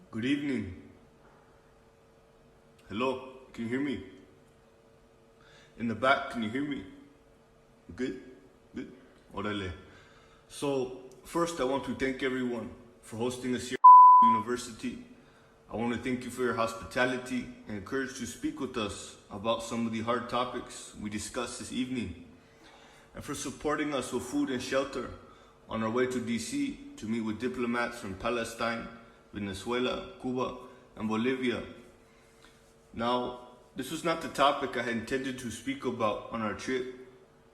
Good evening. Hello, can you hear me? In the back, can you hear me? Good? Good? Orale. So, first I want to thank everyone for hosting us here at University. I want to thank you for your hospitality and courage to speak with us about some of the hard topics we discussed this evening, and for supporting us with food and shelter on our way to DC to meet with diplomats from Palestine, Venezuela, Cuba, and Bolivia. Now, this was not the topic I had intended to speak about on our trip.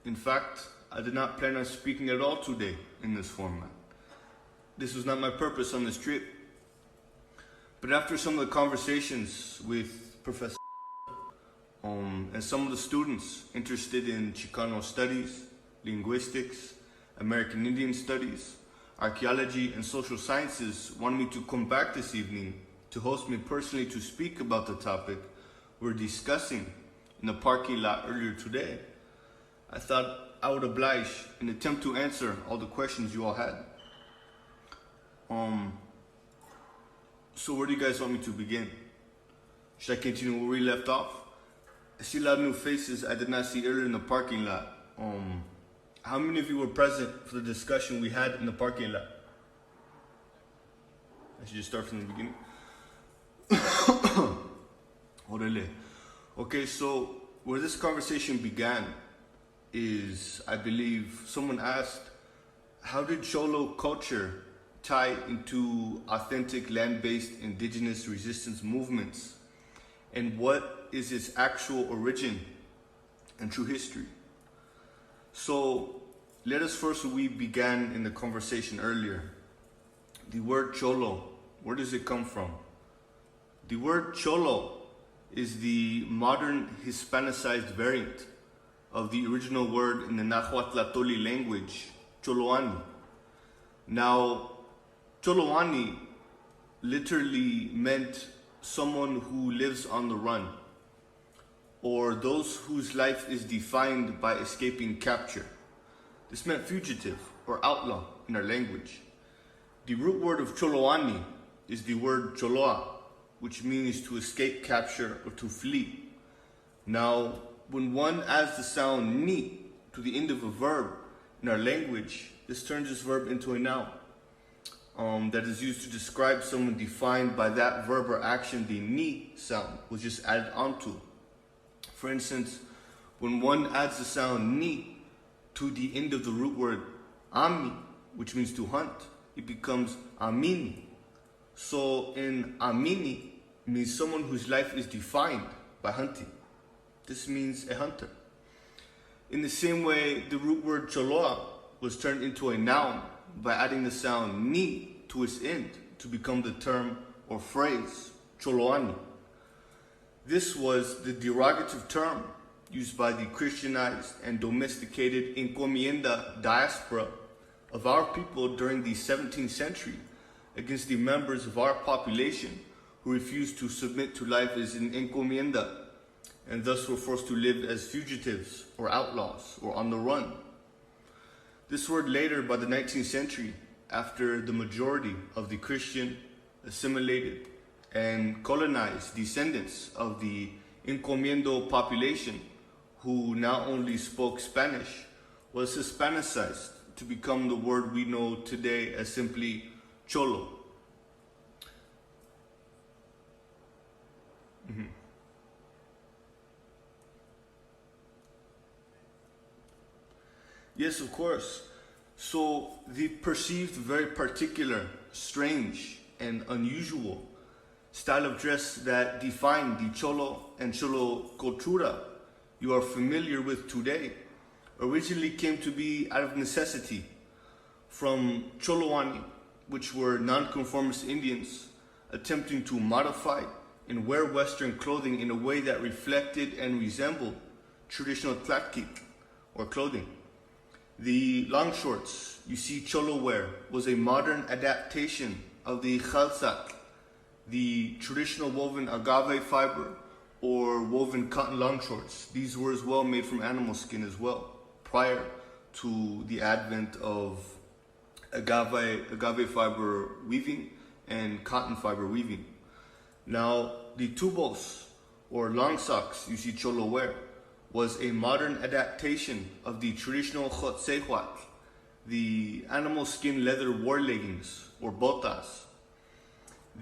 In fact, I did not plan on speaking at all today in this format. This was not my purpose on this trip. But after some of the conversations with Professor and some of the students interested in Chicano studies, linguistics, American Indian studies, archaeology, and social sciences wanted me to come back this evening to host me personally to speak about the topic we're discussing in the parking lot earlier today. I thought I would oblige and attempt to answer all the questions you all had. So where do you guys want me to begin? Should I continue where we left off? I see a lot of new faces I did not see earlier in the parking lot. How many of you were present for the discussion we had in the parking lot? I should just start from the beginning. Orale. Okay, so where this conversation began is, I believe, someone asked, how did Cholo culture tie into authentic land-based indigenous resistance movements? And what is its actual origin and true history? So let us first, we began in the conversation earlier. The word Cholo, where does it come from? The word Cholo is the modern Hispanicized variant of the original word in the Nahuatl language, Choloani. Now, Choloani literally meant someone who lives on the run, or those whose life is defined by escaping capture. This meant fugitive or outlaw in our language. The root word of Choloani is the word Choloa, which means to escape capture or to flee. Now, when one adds the sound ni to the end of a verb in our language, this turns this verb into a noun that is used to describe someone defined by that verb or action the ni sound was just added onto. For instance, when one adds the sound ni to the end of the root word ami, which means to hunt, it becomes amini. So in amini means someone whose life is defined by hunting. This means a hunter. In the same way, the root word choloa was turned into a noun by adding the sound ni to its end to become the term or phrase choloani. This was the derogative term used by the Christianized and domesticated encomienda diaspora of our people during the 17th century against the members of our population who refused to submit to life as an encomienda and thus were forced to live as fugitives or outlaws or on the run. This word later, by the 19th century, after the majority of the Christian, assimilated, and colonized descendants of the encomiendo population, who not only spoke Spanish, was Hispanicized to become the word we know today as simply Cholo. Yes, of course. So the perceived very particular, strange, and unusual style of dress that defined the Cholo and Cholo cultura you are familiar with today originally came to be out of necessity from Choloani, which were nonconformist Indians attempting to modify and wear Western clothing in a way that reflected and resembled traditional tlatkik or clothing. The long shorts you see Cholo wear was a modern adaptation of the khalsak, the traditional woven agave fiber or woven cotton long shorts. These were as well made from animal skin as well, prior to the advent of agave fiber weaving and cotton fiber weaving. Now, the tubos, or long socks you see Cholo wear, was a modern adaptation of the traditional Teypohs'weepeehl, the animal skin leather war leggings, or botas.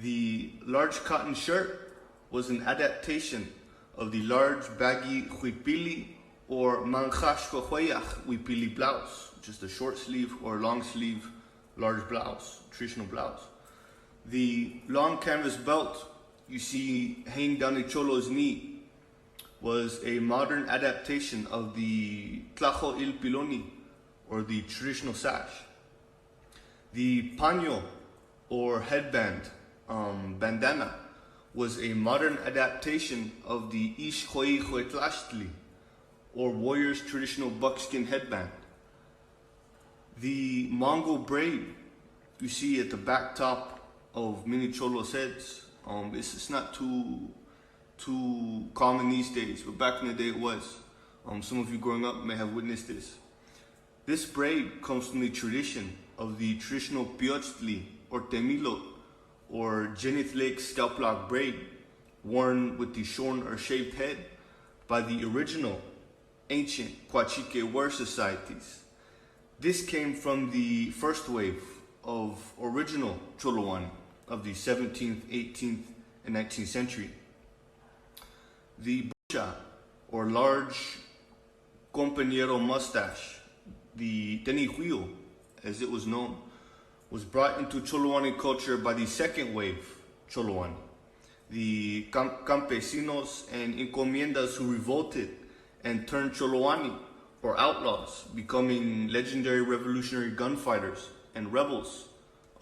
The large cotton shirt was an adaptation of the large baggy huipili or Teypohs'weepeehl blouse, just a short sleeve or long sleeve large blouse, traditional blouse. The long canvas belt you see hanging down a Cholo's knee was a modern adaptation of the tlajo il piloni, or the traditional sash. The paño, or headband, bandana, was a modern adaptation of the Ixcoihuetlastli, or warrior's traditional buckskin headband. The Mongol braid you see at the back top of many Cholos heads, it's not too common these days, but back in the day it was. Some of you growing up may have witnessed this. This braid comes from the tradition of the traditional piochtli or temilot, or Jenith Lake scalp lock braid, worn with the shorn or shaved head by the original ancient Coachique war societies. This came from the first wave of original Choloani of the 17th, 18th, and 19th century. The bucha, or large compañero mustache, the tenihuio, as it was known, was brought into Choloani culture by the second wave Choloani, the campesinos and encomiendas who revolted and turned Choloani, or outlaws, becoming legendary revolutionary gunfighters and rebels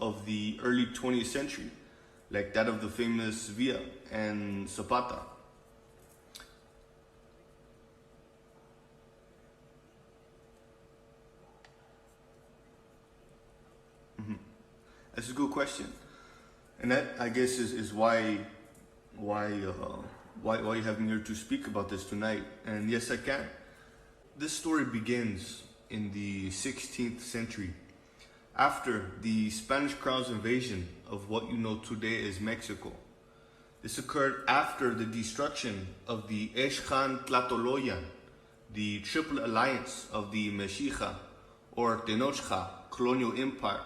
of the early 20th century, like that of the famous Villa and Zapata. That's a good question, and that, I guess, is why you have me here to speak about this tonight. And yes, I can. This story begins in the 16th century, after the Spanish Crown's invasion of what you know today as Mexico. This occurred after the destruction of the Exjan Tlatoloyan, the Triple Alliance of the Mexica or Tenochca colonial empire,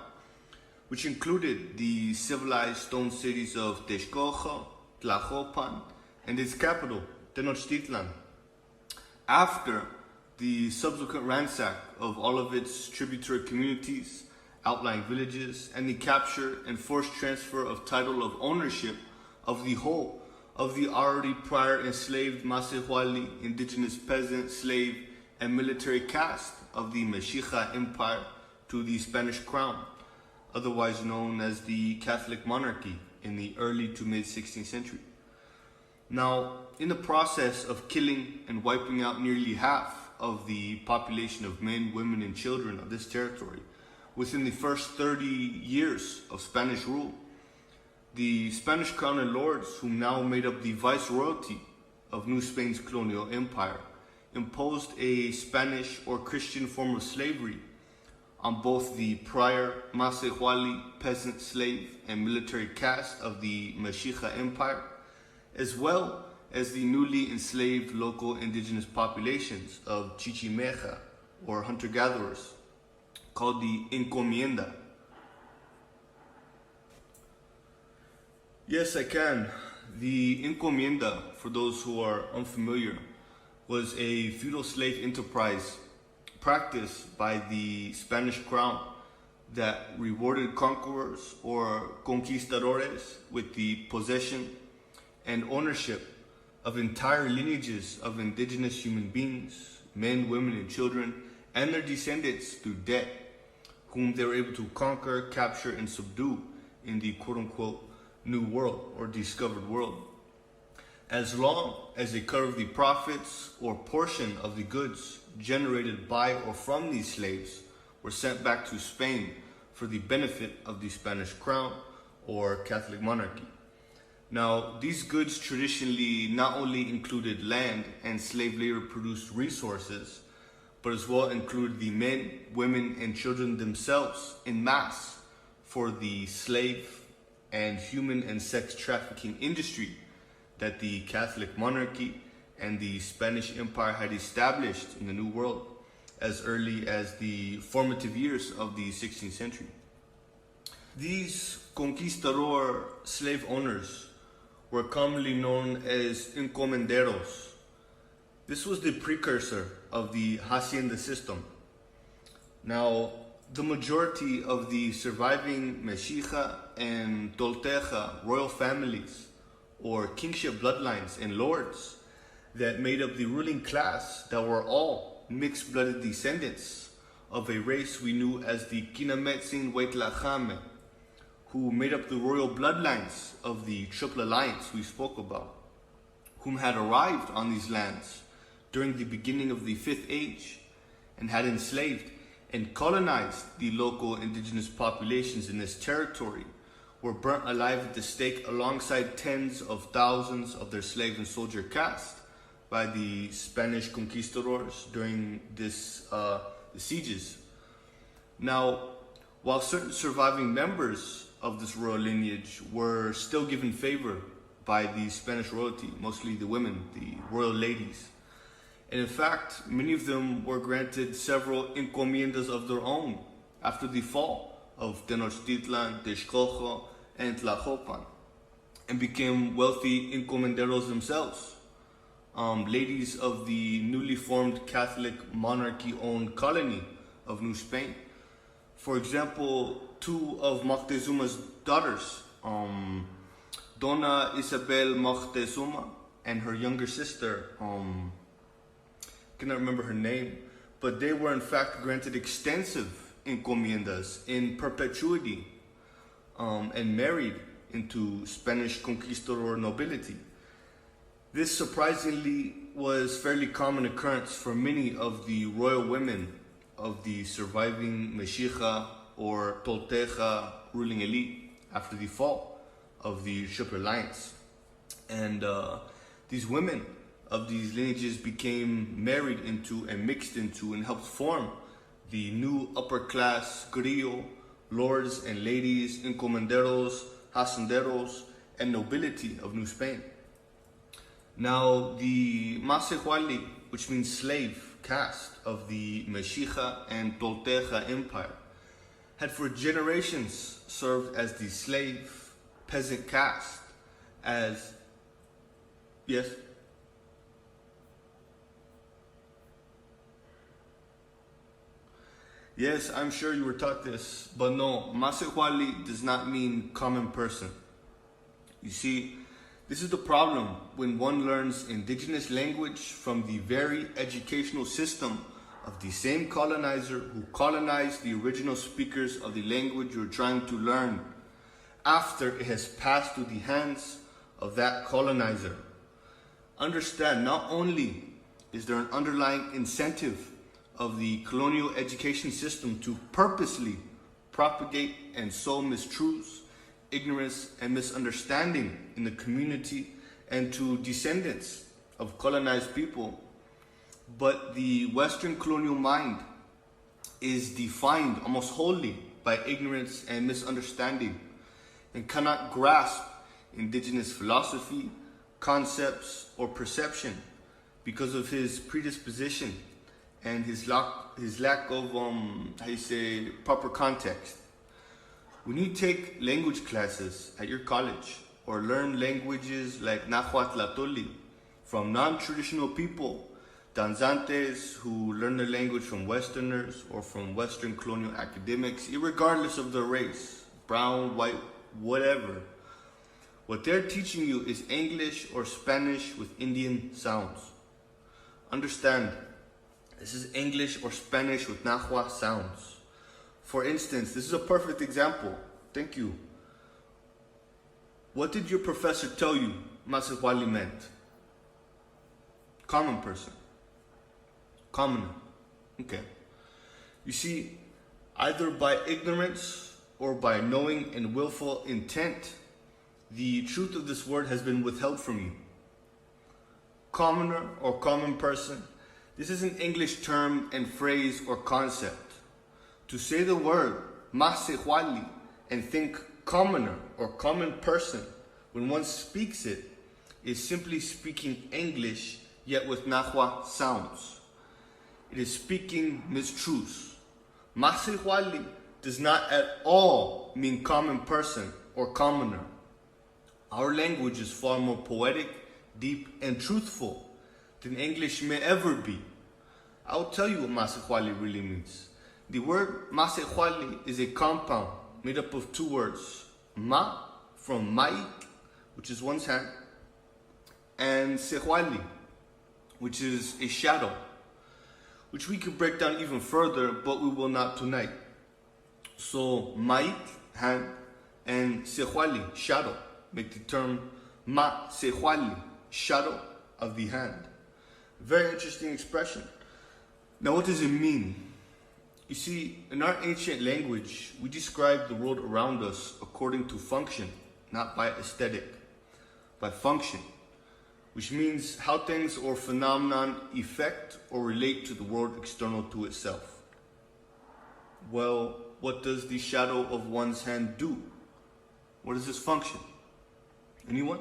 which included the civilized stone cities of Texcoco, Tlacopan, and its capital, Tenochtitlan. After the subsequent ransack of all of its tributary communities, outlying villages, and the capture and forced transfer of title of ownership of the whole of the already prior enslaved Masehuali, indigenous peasant, slave, and military caste of the Mexica Empire to the Spanish Crown, otherwise known as the Catholic monarchy, in the early to mid 16th century. Now, in the process of killing and wiping out nearly half of the population of men, women, and children of this territory within the first 30 years of Spanish rule, the Spanish crown and lords, who now made up the viceroyalty of New Spain's colonial empire, imposed a Spanish or Christian form of slavery on both the prior Masehuali peasant, slave, and military caste of the Mexica Empire, as well as the newly enslaved local indigenous populations of Chichimeca, or hunter-gatherers, called the encomienda. Yes, I can. The encomienda, for those who are unfamiliar, was a feudal slave enterprise practiced by the Spanish crown that rewarded conquerors or conquistadores with the possession and ownership of entire lineages of indigenous human beings, men, women, and children, and their descendants through debt, whom they were able to conquer, capture, and subdue in the quote-unquote New World or discovered world, as long as a cut of the profits or portion of the goods generated by or from these slaves were sent back to Spain for the benefit of the Spanish crown or Catholic monarchy. Now, these goods traditionally not only included land and slave labor produced resources, but as well included the men, women, and children themselves en masse for the slave and human and sex trafficking industry that the Catholic monarchy and the Spanish Empire had established in the New World as early as the formative years of the 16th century. These conquistador slave owners were commonly known as encomenderos. This was the precursor of the hacienda system. Now, the majority of the surviving Mexica and Tolteca royal families, or kingship bloodlines and lords, that made up the ruling class that were all mixed-blooded descendants of a race we knew as the Quinametzin-Huetlajame, who made up the royal bloodlines of the Triple Alliance we spoke about, whom had arrived on these lands during the beginning of the Fifth Age and had enslaved and colonized the local indigenous populations in this territory, were burnt alive at the stake alongside tens of thousands of their slave and soldier caste by the Spanish conquistadors during the sieges. Now, while certain surviving members of this royal lineage were still given favor by the Spanish royalty, mostly the women, the royal ladies, and in fact, many of them were granted several encomiendas of their own after the fall of Tenochtitlan, Texcoco, and Tlacopan, and became wealthy encomenderos themselves, ladies of the newly formed Catholic monarchy-owned colony of New Spain. For example, two of Moctezuma's daughters, Dona Isabel Moctezuma and her younger sister, I cannot remember her name, but they were in fact granted extensive encomiendas in perpetuity and married into Spanish conquistador nobility. This surprisingly was fairly common occurrence for many of the royal women of the surviving Mexica or Tolteca ruling elite after the fall of the Triple Alliance. And these women of these lineages became married into and mixed into and helped form the new upper class griot, lords and ladies, encomenderos, hacenderos, and nobility of New Spain. Now, the Masehuali, which means slave caste of the Mexica and Tolteca Empire, had for generations served as the slave peasant caste, as, yes? Yes, I'm sure you were taught this, but no, Masehuali does not mean common person. You see, this is the problem when one learns indigenous language from the very educational system of the same colonizer who colonized the original speakers of the language you're trying to learn after it has passed through the hands of that colonizer. Understand, not only is there an underlying incentive of the colonial education system to purposely propagate and sow mistruths, ignorance, and misunderstanding in the community and to descendants of colonized people, but the Western colonial mind is defined almost wholly by ignorance and misunderstanding and cannot grasp indigenous philosophy, concepts, or perception because of his predisposition and his lack of, proper context. When you take language classes at your college or learn languages like Nahuatl from non-traditional people, danzantes who learn their language from Westerners or from Western colonial academics, irregardless of their race, brown, white, whatever, what they're teaching you is English or Spanish with Indian sounds. Understand, this is English or Spanish with Nahua sounds. For instance, this is a perfect example. Thank you. What did your professor tell you Masehuali meant? Common person. Commoner. Okay. You see, either by ignorance or by knowing and willful intent, the truth of this word has been withheld from you. Commoner or common person, this is an English term and phrase or concept. To say the word Masehuali and think commoner or common person, when one speaks it, is simply speaking English yet with Nahua sounds. It is speaking mistruths. Masihwali does not at all mean common person or commoner. Our language is far more poetic, deep, and truthful than English may ever be. I'll tell you what Masihwali really means. The word Masihwali is a compound made up of two words. Ma, from maik, which is one's hand, and Sehwali, which is a shadow, which we could break down even further, but we will not tonight. So, maik, hand, and Sehwali, shadow, make the term Ma Sehwali, shadow of the hand. Very interesting expression. Now, what does it mean? You see, in our ancient language, we describe the world around us according to function, not by aesthetic, by function, which means how things or phenomenon affect or relate to the world external to itself. Well, what does the shadow of one's hand do? What is its function? Anyone?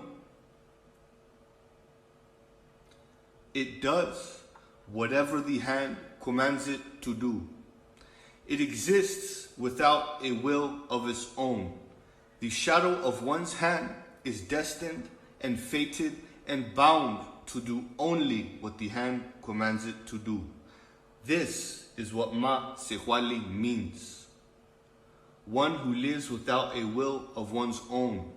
It does whatever the hand commands it to do. It exists without a will of its own. The shadow of one's hand is destined and fated and bound to do only what the hand commands it to do. This is what Ma Sehwali means. One who lives without a will of one's own.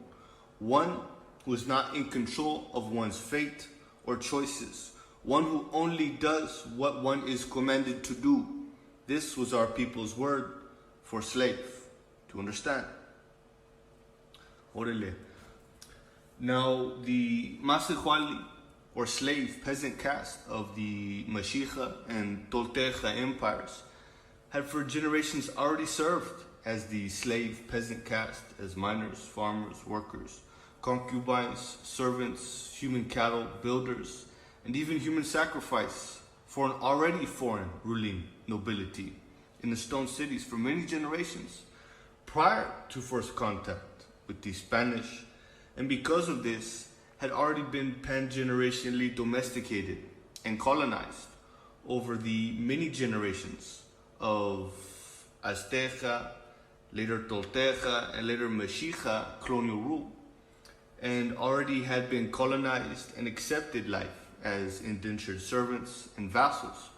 One who is not in control of one's fate or choices. One who only does what one is commanded to do. This was our people's word for slave. To understand? Orale. Now, the Masihwali, or slave peasant caste of the Mexica and Tolteca empires, had for generations already served as the slave peasant caste, as miners, farmers, workers, concubines, servants, human cattle, builders, and even human sacrifice for an already foreign ruling nobility in the stone cities for many generations prior to first contact with the Spanish, and because of this had already been pan-generationally domesticated and colonized over the many generations of Azteca, later Tolteca, and later Mexica colonial rule, and already had been colonized and accepted life as indentured servants and vassals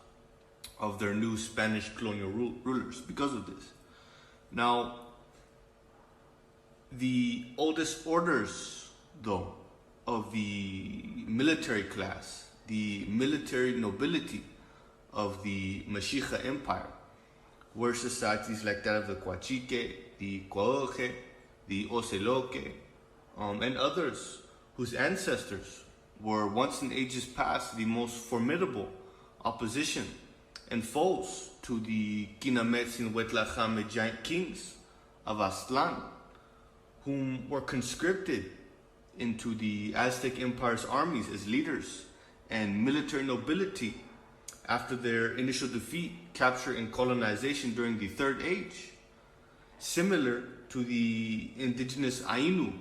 of their new Spanish colonial rulers because of this. Now, the oldest orders, though, of the military class, the military nobility of the Mexica Empire, were societies like that of the Coachique, the Coaje, the Oceloque, and others whose ancestors were once in ages past the most formidable opposition and foes to the Quinametz and Huetlajame giant kings of Aztlan, whom were conscripted into the Aztec Empire's armies as leaders and military nobility after their initial defeat, capture, and colonization during the Third Age, similar to the indigenous Ainu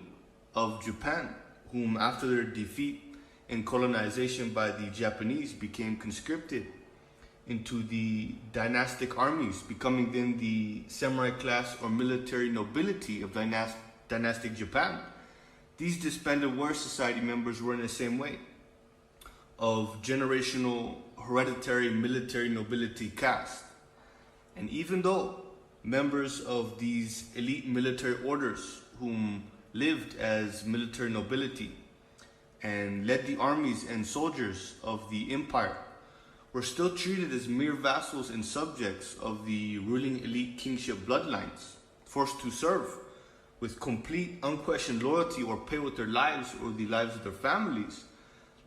of Japan, whom after their defeat and colonization by the Japanese became conscripted into the dynastic armies, becoming then the samurai class or military nobility of dynastic Japan. These disbanded war society members were in the same way of generational hereditary military nobility caste. And even though members of these elite military orders whom lived as military nobility and led the armies and soldiers of the empire were still treated as mere vassals and subjects of the ruling elite kingship bloodlines, forced to serve with complete unquestioned loyalty or pay with their lives or the lives of their families.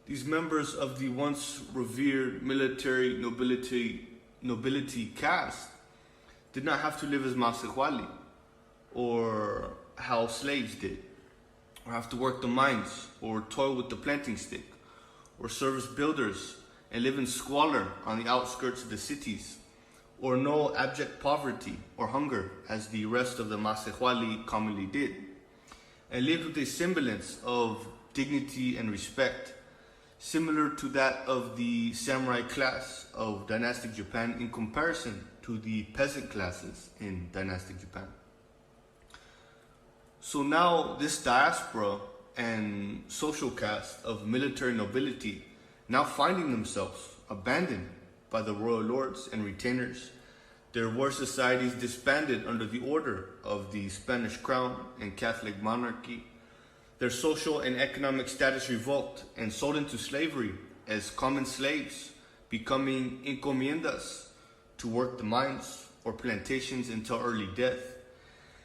These members of the once revered military nobility caste did not have to live as Masihwali or how slaves did, or have to work the mines or toil with the planting stick or serve as builders and live in squalor on the outskirts of the cities, or know abject poverty or hunger as the rest of the Masihwali commonly did. and lived with a semblance of dignity and respect, similar to that of the samurai class of dynastic Japan in comparison to the peasant classes in dynastic Japan. So now this diaspora and social caste of military nobility now finding themselves abandoned by the royal lords and retainers, their war societies disbanded under the order of the Spanish crown and Catholic monarchy, their social and economic status revoked and sold into slavery as common slaves, becoming encomiendas to work the mines or plantations until early death,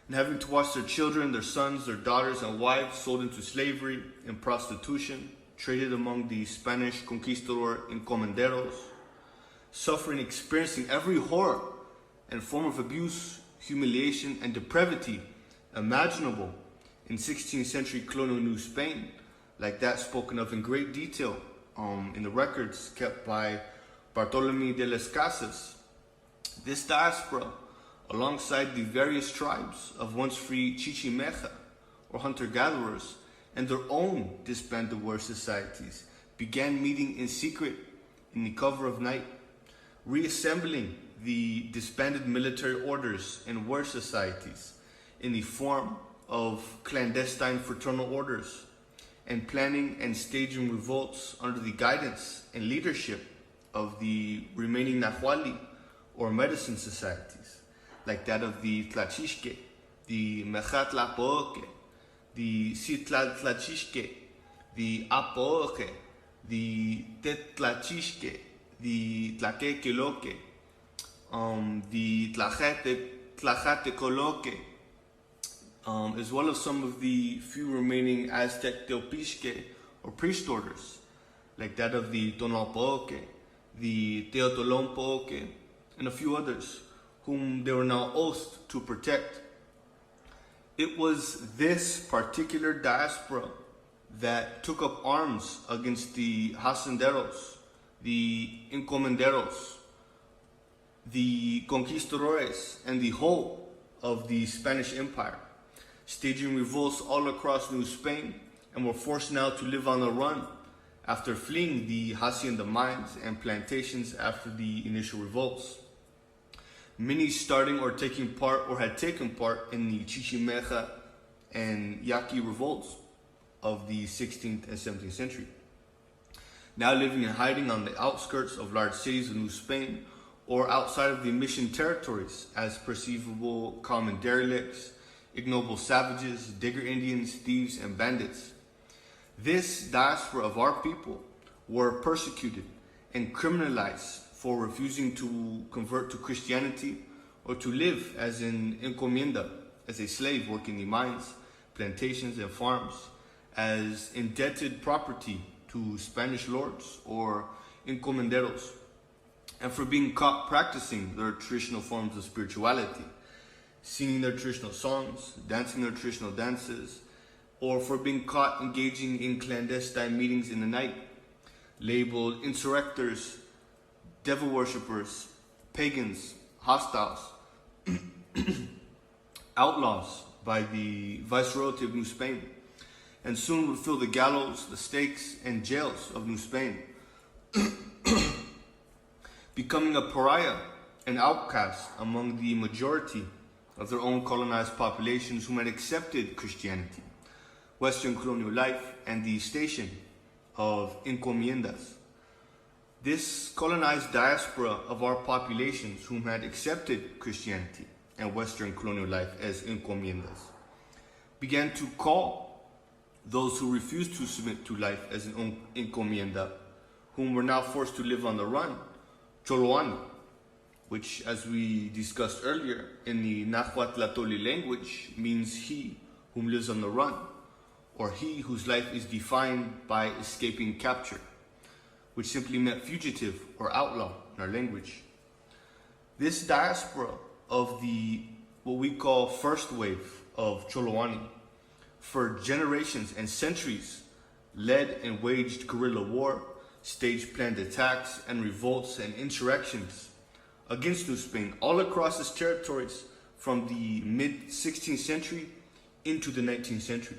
and having to watch their children, their sons, their daughters, and wives sold into slavery and prostitution, traded among the Spanish conquistador encomenderos, suffering, experiencing every horror and form of abuse, humiliation, and depravity imaginable in 16th century colonial New Spain, like that spoken of in great detail in the records kept by Bartolomé de las Casas. This diaspora, alongside the various tribes of once free Chichimeja, or hunter-gatherers, and their own disbanded war societies, began meeting in secret in the cover of night, reassembling the disbanded military orders and war societies in the form of clandestine fraternal orders, and planning and staging revolts under the guidance and leadership of the remaining Nahuali, or medicine societies, like that of the Tlachixque, the Mejatlapoque, the Citlaltlachixque, the Apoque, the Tetlachixque, the Tlaquequiloque, the Tlajatecoloque, as well as some of the few remaining Aztec Teypohs'weepeehl, or priest orders, like that of the Tonalpoque, the Teotolonpoque, and a few others, whom they were now oathed to protect. It was this particular diaspora that took up arms against the hacenderos, the encomenderos, the conquistadores, and the whole of the Spanish Empire, staging revolts all across New Spain, and were forced now to live on the run after fleeing the hacienda mines and plantations after the initial revolts. Many starting or taking part or had taken part in the Chichimeja and Yaqui revolts of the 16th and 17th century, now living in hiding on the outskirts of large cities of New Spain or outside of the mission territories as perceivable common derelicts, ignoble savages, digger Indians, thieves, and bandits. This diaspora of our people were persecuted and criminalized for refusing to convert to Christianity or to live as an encomienda, as a slave working the mines, plantations, and farms, as indebted property to Spanish lords or encomenderos, and for being caught practicing their traditional forms of spirituality, singing their traditional songs, dancing their traditional dances, or for being caught engaging in clandestine meetings in the night, labeled insurrectors, devil worshippers, pagans, hostiles, outlaws by the Viceroyalty of New Spain, and soon would fill the gallows, the stakes, and jails of New Spain, becoming a pariah, an outcast among the majority of their own colonized populations whom had accepted Christianity, Western colonial life, and the station of encomiendas. This colonized diaspora of our populations whom had accepted Christianity and Western colonial life as encomiendas began to call those who refused to submit to life as an encomienda, whom were now forced to live on the run, Choloani, which, as we discussed earlier, in the Nahuatlatoli language means he whom lives on the run, or he whose life is defined by escaping capture, which simply meant fugitive or outlaw in our language. This diaspora of the what we call first wave of Choloani for generations and centuries led and waged guerrilla war, staged planned attacks and revolts and insurrections against New Spain all across its territories from the mid-16th century into the 19th century.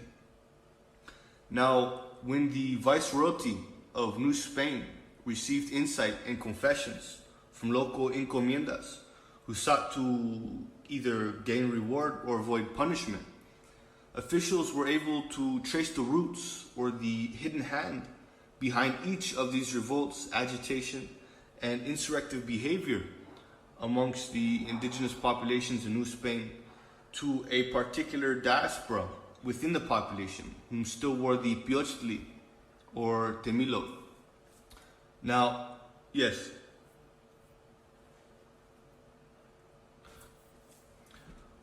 Now, when the viceroyalty of New Spain received insight and confessions from local encomiendas who sought to either gain reward or avoid punishment, officials were able to trace the roots or the hidden hand behind each of these revolts, agitation, and insurrective behavior amongst the indigenous populations in New Spain to a particular diaspora within the population whom still wore the Teypohs'weepeehl or temilo. Now, yes.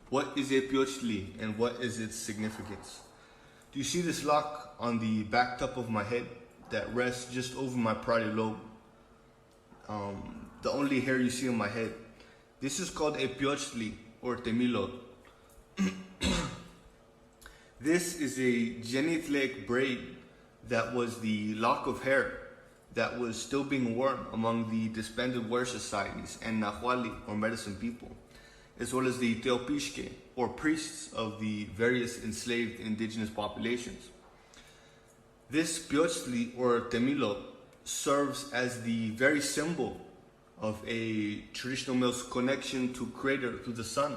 What is a Teypohs'weepeehl and what is its significance? Do you see this lock on the back top of my head that rests just over my parietal lobe? The only hair you see on my head. This is called a Teypohs'weepeehl or temilo. This is a genethlic braid that was the lock of hair that was still being worn among the disbanded warrior societies and Nahuali or medicine people, as well as the Teypohs'weepeehl or priests of the various enslaved indigenous populations. This Teypohs'weepeehl or temilo serves as the very symbol of a traditional male's connection to Creator through the sun.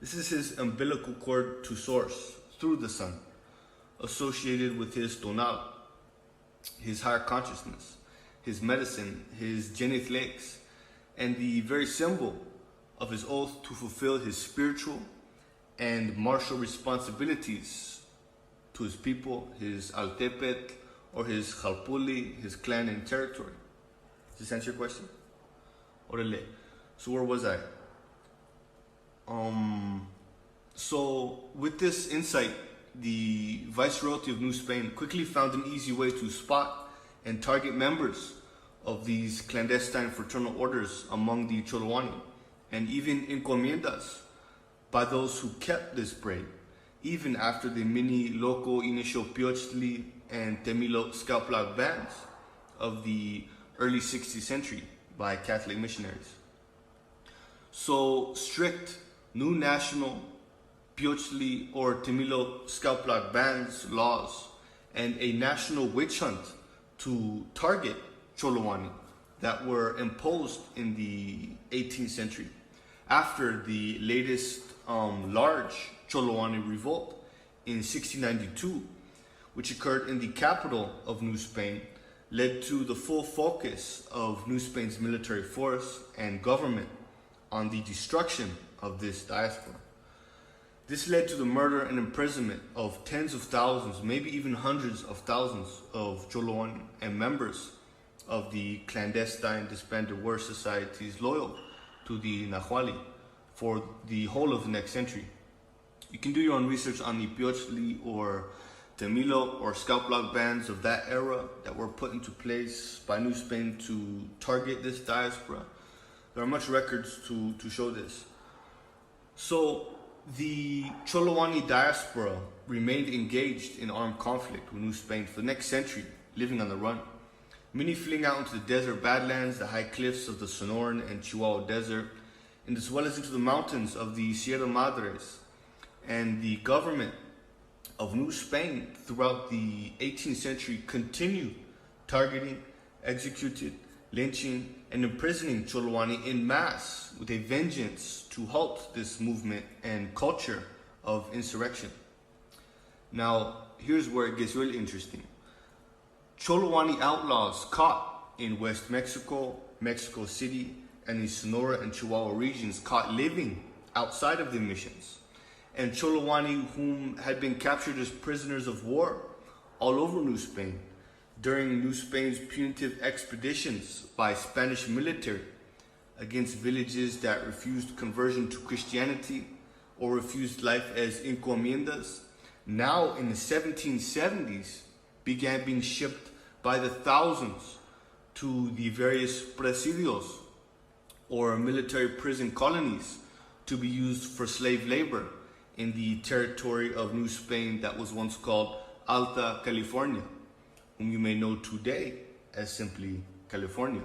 This is his umbilical cord to source through the sun, associated with his tonal, his higher consciousness, his medicine, his genethlics, and the very symbol of his oath to fulfill his spiritual and martial responsibilities to his people, his altepet, or his jalpuli, his clan and territory. Does this answer your question? Orale. So where was I? So with this insight, the Viceroyalty of New Spain quickly found an easy way to spot and target members of these clandestine fraternal orders among the Cholowani, and even encomiendas by those who kept this braid, even after the many local initial Teypohs'weepeehl and temilo scalp lock bans of the early 16th century by Catholic missionaries. So strict new national Teypohs'weepeehl or temilo scalp lock bans, laws, and a national witch hunt to target Cholowani that were imposed in the 18th century after the latest large Cholowani revolt in 1692, which occurred in the capital of New Spain, led to the full focus of New Spain's military force and government on the destruction of this diaspora. This led to the murder and imprisonment of tens of thousands, maybe even hundreds of thousands of Cholowani and members of the clandestine disbanded warrior societies loyal to the Nahuali for the whole of the next century. You can do your own research on the Teypohs'weepeehl or temilo or scalp lock bans of that era that were put into place by New Spain to target this diaspora. There are much records to show this. So the Cholowani diaspora remained engaged in armed conflict with New Spain for the next century, living on the run. Many fleeing out into the desert badlands, the high cliffs of the Sonoran and Chihuahua Desert, and as well as into the mountains of the Sierra Madres. And the government of New Spain throughout the 18th century continued targeting, executed, lynching, and imprisoning Cholowani in mass with a vengeance to halt this movement and culture of insurrection. Now, here's where it gets really interesting. Cholowani outlaws caught in West Mexico, Mexico City, and the Sonora and Chihuahua regions caught living outside of the missions, and Cholowani whom had been captured as prisoners of war all over New Spain during New Spain's punitive expeditions by Spanish military against villages that refused conversion to Christianity or refused life as encomiendas, now in the 1770s began being shipped by the thousands to the various presidios or military prison colonies to be used for slave labor in the territory of New Spain that was once called Alta California, whom you may know today as simply California.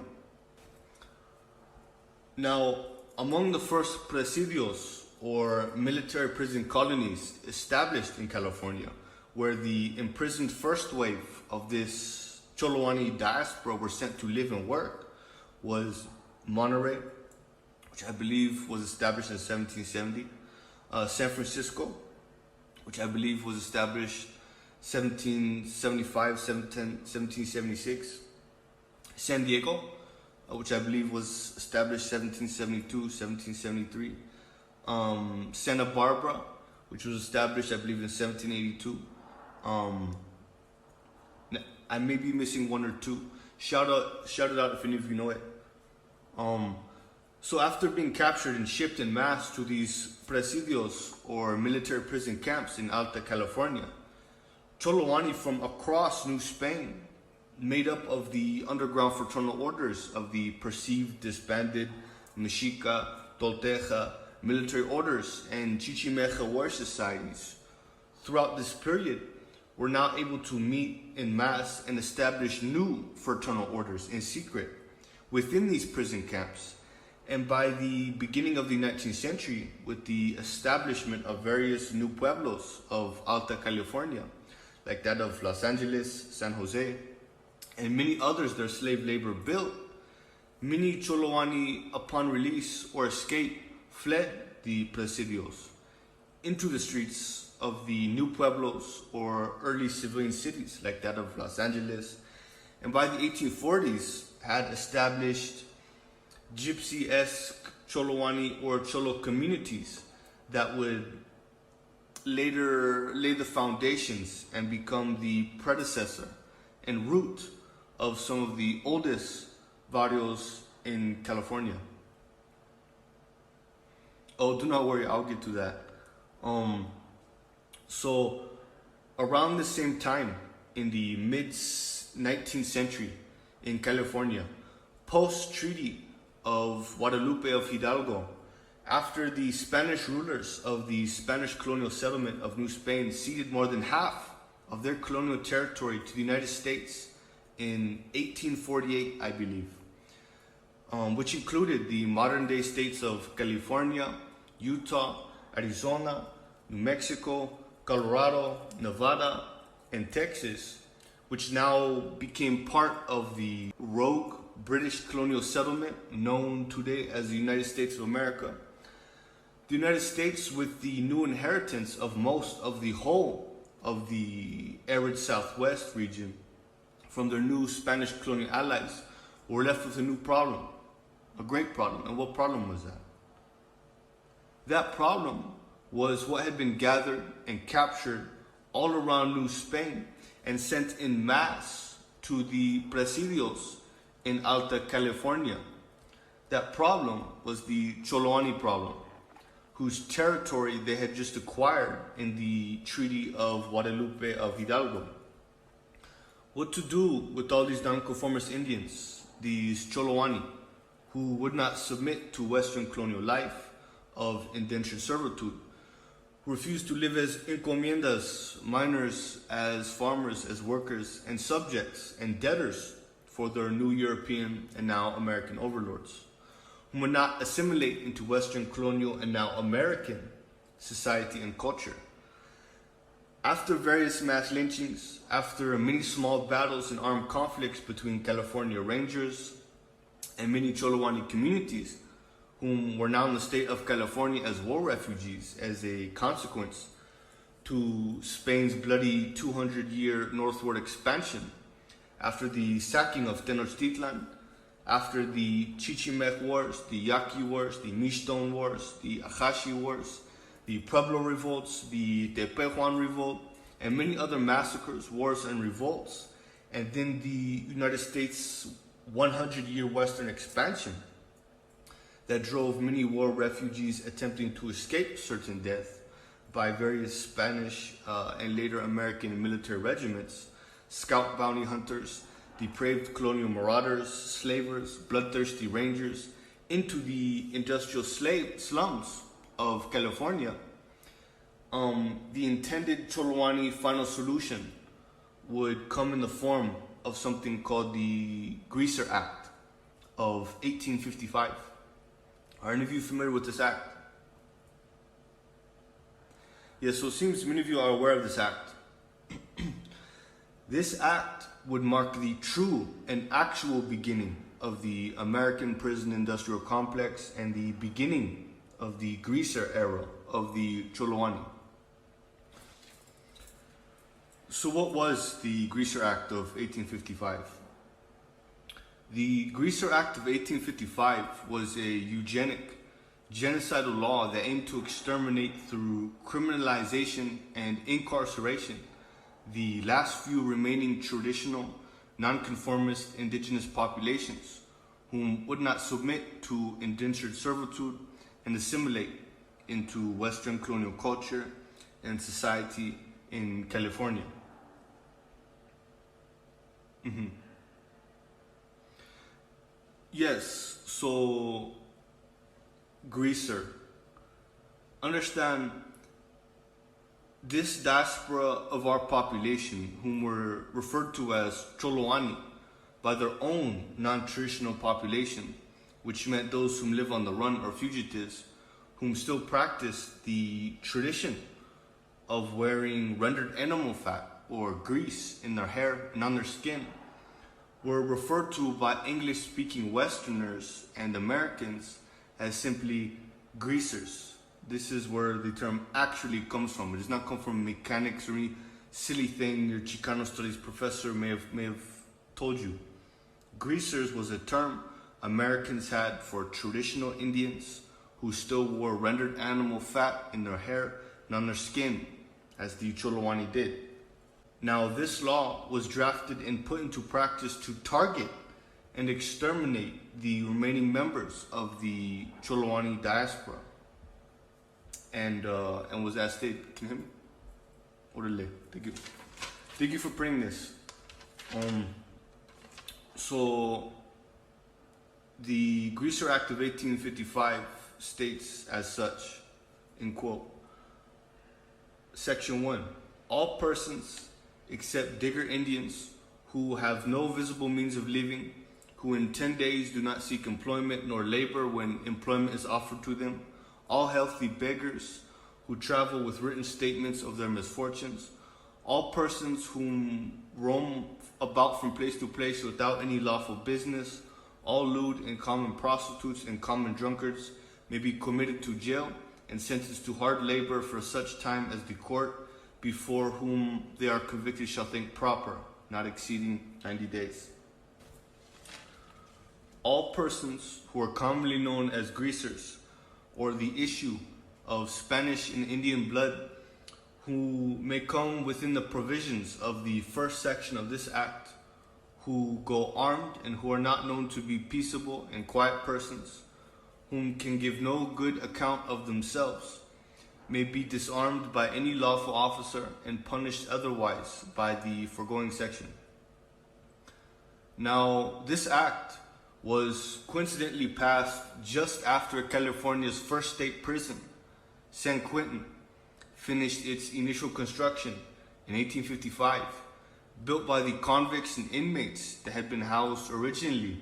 Now, among the first presidios or military prison colonies established in California where the imprisoned first wave of this Choloani diaspora were sent to live and work, was Monterey, which I believe was established in 1770, San Francisco, which I believe was established 1775, 1776, San Diego, which I believe was established 1772, 1773, Santa Barbara, which was established, I believe, in 1782. I may be missing one or two. Shout it out if any of you know it. So after being captured and shipped en masse to these presidios or military prison camps in Alta California, Choloani from across New Spain, made up of the underground fraternal orders of the perceived disbanded Mexica, Tolteca, military orders, and Chichimeca war societies, throughout this period, were now able to meet en masse and establish new fraternal orders in secret within these prison camps. And by the beginning of the 19th century, with the establishment of various new pueblos of Alta California, like that of Los Angeles, San Jose, and many others their slave labor built, many Choloani, upon release or escape, fled the presidios into the streets of the new pueblos or early civilian cities like that of Los Angeles, and by the 1840s had established gypsy-esque Choloani or Cholo communities that would later lay the foundations and become the predecessor and root of some of the oldest barrios in California. Oh, do not worry, I'll get to that. So around the same time, in the mid-19th century in California, post-treaty of Guadalupe of Hidalgo, after the Spanish rulers of the Spanish colonial settlement of New Spain ceded more than half of their colonial territory to the United States in 1848, I believe, which included the modern-day states of California, Utah, Arizona, New Mexico, Colorado, Nevada, and Texas, which now became part of the rogue British colonial settlement known today as the United States of America. The United States, with the new inheritance of most of the whole of the arid Southwest region from their new Spanish colonial allies, were left with a new problem, a great problem. And what problem was that? That problem was what had been gathered and captured all around New Spain and sent in mass to the presidios in Alta California. That problem was the Choloani problem, whose territory they had just acquired in the Treaty of Guadalupe of Hidalgo. What to do with all these nonconformist Indians, these Choloani, who would not submit to Western colonial life of indentured servitude, who refused to live as encomiendas, miners, as farmers, as workers, and subjects, and debtors for their new European and now American overlords, who would not assimilate into Western colonial and now American society and culture. After various mass lynchings, after many small battles and armed conflicts between California Rangers and many Choloani communities, whom were now in the state of California as war refugees as a consequence to Spain's bloody 200-year northward expansion, after the sacking of Tenochtitlan, after the Chichimec Wars, the Yaqui Wars, the Mixton Wars, the Ajaxi Wars, the Pueblo Revolts, the Teypohs'weepeehl Revolt, and many other massacres, wars, and revolts, and then the United States 100-year western expansion that drove many war refugees attempting to escape certain death by various Spanish and later American military regiments, scalp bounty hunters, depraved colonial marauders, slavers, bloodthirsty rangers, into the industrial slums of California. The intended Choloani final solution would come in the form of something called the Greaser Act of 1855. Are any of you familiar with this act? Yes, so it seems many of you are aware of this act. This act would mark the true and actual beginning of the American prison industrial complex and the beginning of the greaser era of the Choloani. So what was the Greaser Act of 1855? The Greaser Act of 1855 was a eugenic, genocidal law that aimed to exterminate through criminalization and incarceration the last few remaining traditional, nonconformist indigenous populations whom would not submit to indentured servitude and assimilate into Western colonial culture and society in California. Yes, so greaser. Understand, this diaspora of our population, whom were referred to as Choloani by their own non-traditional population, which meant those whom live on the run or fugitives, whom still practice the tradition of wearing rendered animal fat or grease in their hair and on their skin, were referred to by English-speaking Westerners and Americans as simply greasers. This is where the term actually comes from. It does not come from mechanics or any silly thing your Chicano studies professor may have told you. Greasers was a term Americans had for traditional Indians who still wore rendered animal fat in their hair and on their skin, as the Choloani did. Now, this law was drafted and put into practice to target and exterminate the remaining members of the Choloani diaspora. And was as stated. Can you hear me? Orale. Thank you. Thank you for bringing this. So the Greaser Act of 1855 states as such, in quote, Section 1, all persons except digger Indians who have no visible means of living, who in 10 days do not seek employment nor labor when employment is offered to them, all healthy beggars who travel with written statements of their misfortunes, all persons whom roam about from place to place without any lawful business, all lewd and common prostitutes and common drunkards may be committed to jail and sentenced to hard labor for such time as the court before whom they are convicted shall think proper, not exceeding 90 days. All persons who are commonly known as greasers, or the issue of Spanish and Indian blood, who may come within the provisions of the first section of this act, who go armed and who are not known to be peaceable and quiet persons, whom can give no good account of themselves, may be disarmed by any lawful officer and punished otherwise by the foregoing section. Now, this act was coincidentally passed just after California's first state prison, San Quentin, finished its initial construction in 1855, built by the convicts and inmates that had been housed originally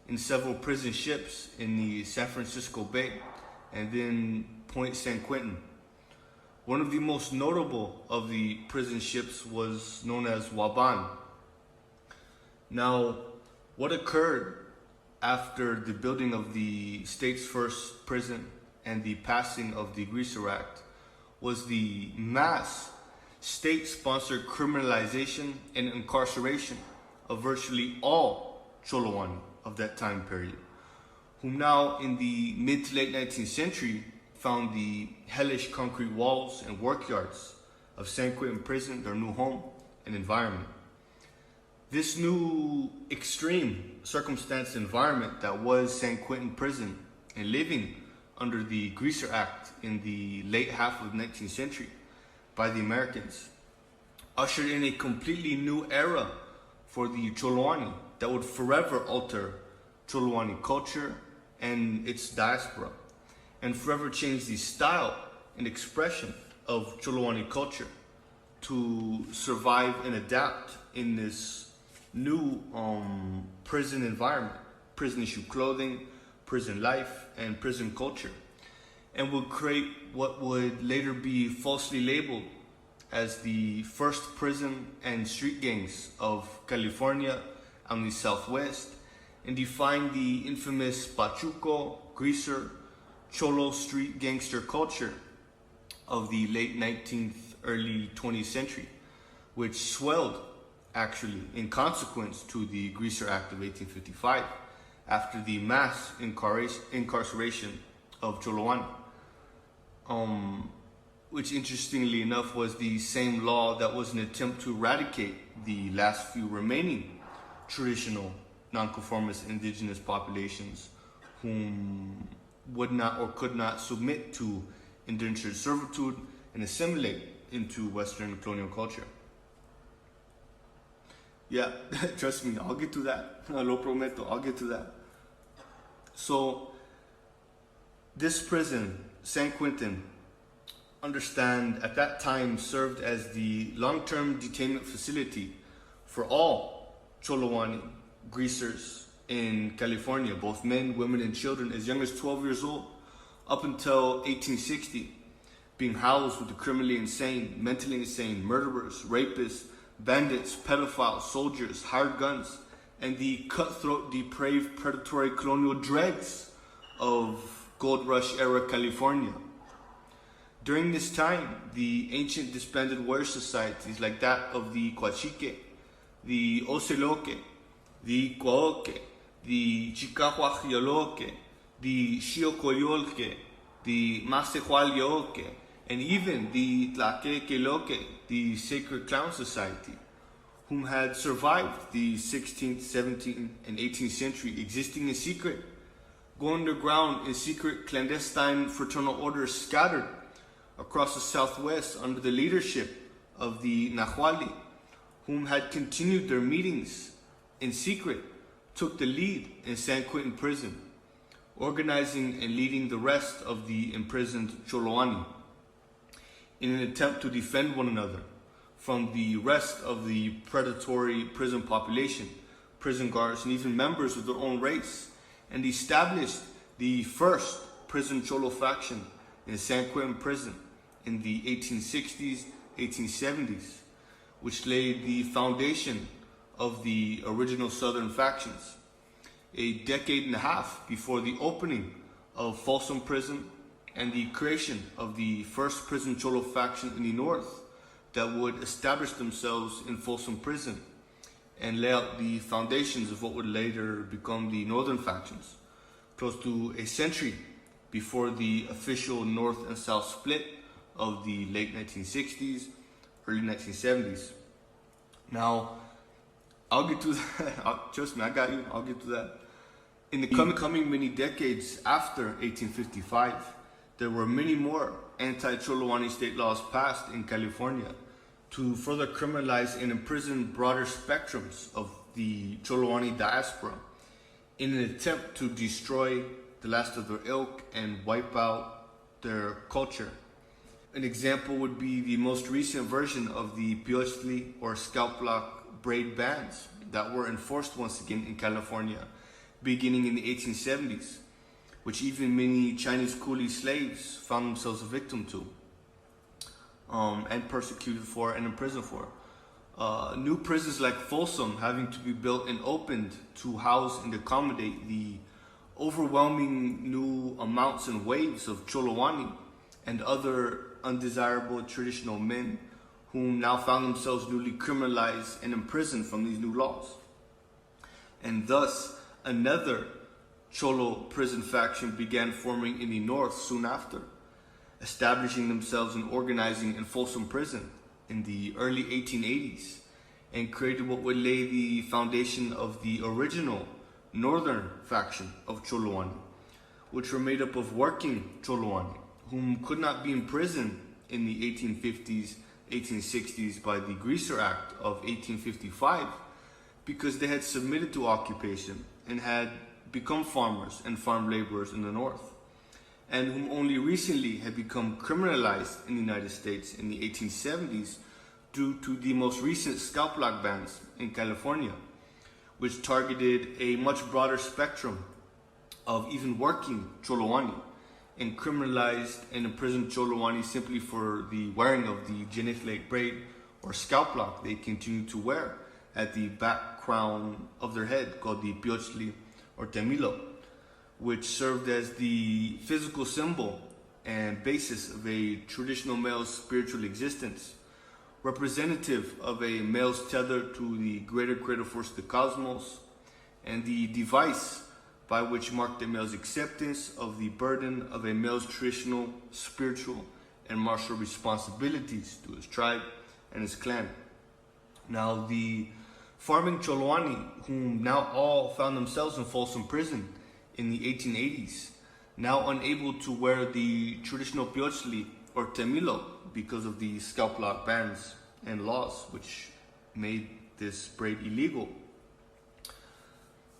in several prison ships in the San Francisco Bay and then Point San Quentin. One of the most notable of the prison ships was known as Waban. Now, what occurred after the building of the state's first prison and the passing of the Greaser Act was the mass state-sponsored criminalization and incarceration of virtually all Choloani of that time period, whom now in the mid to late 19th century found the hellish concrete walls and workyards of San Quentin prison their new home and environment. This new extreme circumstance environment that was San Quentin prison and living under the Greaser Act in the late half of the 19th century by the Americans ushered in a completely new era for the Choloani that would forever alter Choloani culture and its diaspora, and forever change the style and expression of Choloani culture to survive and adapt in this new prison environment, prison issue clothing, prison life, and prison culture, and would create what would later be falsely labeled as the first prison and street gangs of California on the southwest, and defined the infamous Pachuco, greaser, Cholo street gangster culture of the late 19th, early 20th century, which swelled actually in consequence to the Greaser Act of 1855 after the mass incarceration of Choloani, which interestingly enough was the same law that was an attempt to eradicate the last few remaining traditional nonconformist indigenous populations whom would not or could not submit to indentured servitude and assimilate into Western colonial culture. Yeah, trust me, I'll get to that. Lo prometo, I'll get to that. So, this prison, San Quentin, understand at that time served as the long-term detainment facility for all Choloani greasers in California, both men, women, and children as young as 12 years old, up until 1860, being housed with the criminally insane, mentally insane, murderers, rapists, bandits, pedophiles, soldiers, hired guns, and the cutthroat, depraved, predatory colonial dregs of gold rush era California. During this time, the ancient disbanded warrior societies like that of the Coachique, the Oceloque, the Coaoque, the Chicahuachioloque, the Xiocoyolque, the Masehualioque, and even the Tlaquequeloque, the Sacred Clown Society, whom had survived the 16th, 17th, and 18th century, existing in secret, go underground in secret clandestine fraternal orders scattered across the southwest under the leadership of the Nahuali, whom had continued their meetings in secret, took the lead in San Quentin prison, organizing and leading the rest of the imprisoned Choloani in an attempt to defend one another from the rest of the predatory prison population, prison guards, and even members of their own race, and established the first prison Cholo faction in San Quentin prison in the 1860s, 1870s, which laid the foundation of the original southern factions. A decade and a half before the opening of Folsom Prison and the creation of the first prison Cholo faction in the north that would establish themselves in Folsom Prison and lay out the foundations of what would later become the northern factions, close to a century before the official north and south split of the late 1960s, early 1970s. Now, I'll get to that. Trust me, I got you. I'll get to that. In the coming many decades after 1855, there were many more anti-Choloani state laws passed in California to further criminalize and imprison broader spectrums of the Choloani diaspora in an attempt to destroy the last of their ilk and wipe out their culture. An example would be the most recent version of the Teypohs'weepeehl or scalp lock braid bans that were enforced once again in California beginning in the 1870s, which even many Chinese coolie slaves found themselves a victim to, and persecuted for and imprisoned for. New prisons like Folsom having to be built and opened to house and accommodate the overwhelming new amounts and waves of Choloani and other undesirable traditional men whom now found themselves newly criminalized and imprisoned from these new laws. And thus, another Cholo prison faction began forming in the north soon after, establishing themselves and organizing in Folsom Prison in the early 1880s, and created what would lay the foundation of the original northern faction of Choloani, which were made up of working Choloani, whom could not be imprisoned in the 1850s, 1860s by the Greaser Act of 1855 because they had submitted to occupation and had become farmers and farm laborers in the north, and whom only recently had become criminalized in the United States in the 1870s due to the most recent scalp lock bans in California, which targeted a much broader spectrum of even working Choloani and criminalized and imprisoned Cholowani simply for the wearing of the genithlate braid or scalp lock they continue to wear at the back crown of their head, called the Teypohs'weepeehl or Temilo, which served as the physical symbol and basis of a traditional male's spiritual existence, representative of a male's tether to the greater creative force of the cosmos, and the device by which marked a male's acceptance of the burden of a male's traditional, spiritual, and martial responsibilities to his tribe and his clan. Now, the farming Cholowani, whom now all found themselves in Folsom Prison in the 1880s, now unable to wear the traditional Teypohs'weepeehl or Temilo because of the scalp lock bans and laws which made this braid illegal.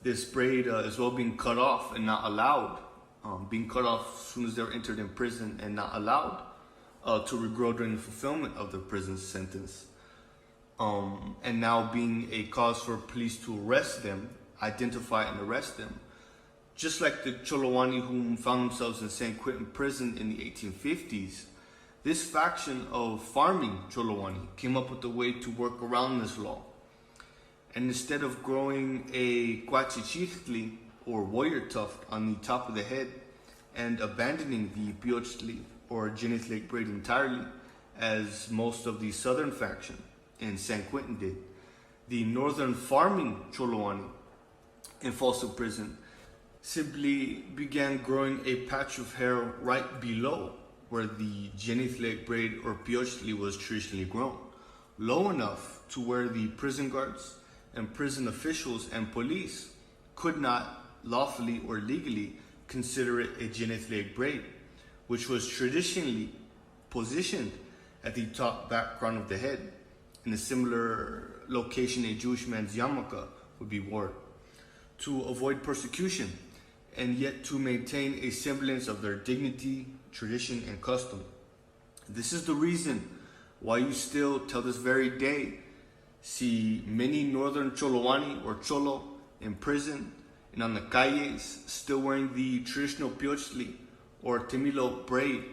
This braid as well being cut off and not allowed, being cut off as soon as they were entered in prison and not allowed to regrow during the fulfillment of their prison sentence. And now being a cause for police to arrest them, identify and arrest them. Just like the Cholowani whom found themselves in San Quentin prison in the 1850s, this faction of farming Cholowani came up with a way to work around this law. And instead of growing a cuachichitli or warrior tuft on the top of the head and abandoning the Teypohs'weepeehl or genithlate braid entirely, as most of the southern faction in San Quentin did, the northern farming Cholowani in Folsom Prison simply began growing a patch of hair right below where the genithlate braid or Teypohs'weepeehl was traditionally grown, low enough to where the prison guards and prison officials and police could not lawfully or legally consider it a genithlate braid, which was traditionally positioned at the top background of the head in a similar location a Jewish man's yarmulke would be worn, to avoid persecution and yet to maintain a semblance of their dignity, tradition, and custom. This is the reason why you still, till this very day, see many northern Cholowani or Cholo in prison and on the calles still wearing the traditional Teypohs'weepeehl or Temilo braid,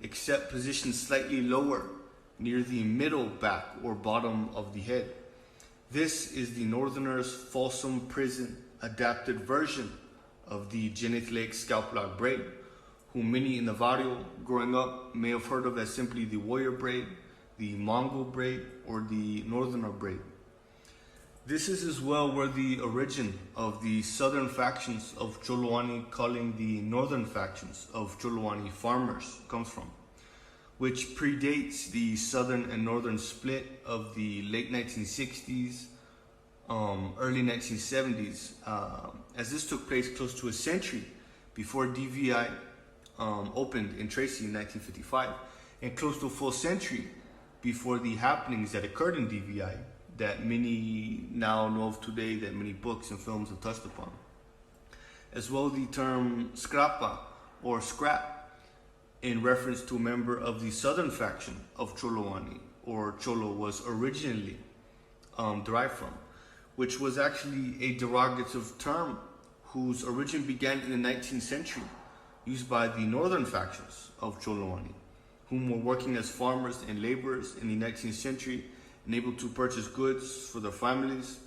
except positioned slightly lower near the middle back or bottom of the head. This is the northerners' Folsom Prison adapted version of the genithlate scalp lock braid, whom many in the barrio growing up may have heard of as simply the warrior braid, the Mongol braid, or the northerner braid. This is as well where the origin of the southern factions of Cholowani calling the northern factions of Cholowani farmers comes from, which predates the southern and northern split of the late 1960s, early 1970s, as this took place close to a century before DVI opened in Tracy in 1955, and close to a full century before the happenings that occurred in DVI that many now know of today, that many books and films have touched upon. As well, the term scrapa or scrap in reference to a member of the southern faction of Cholowani or Cholo was originally derived from, which was actually a derogative term whose origin began in the 19th century, used by the northern factions of Cholowani, whom were working as farmers and laborers in the 19th century and able to purchase goods for their families,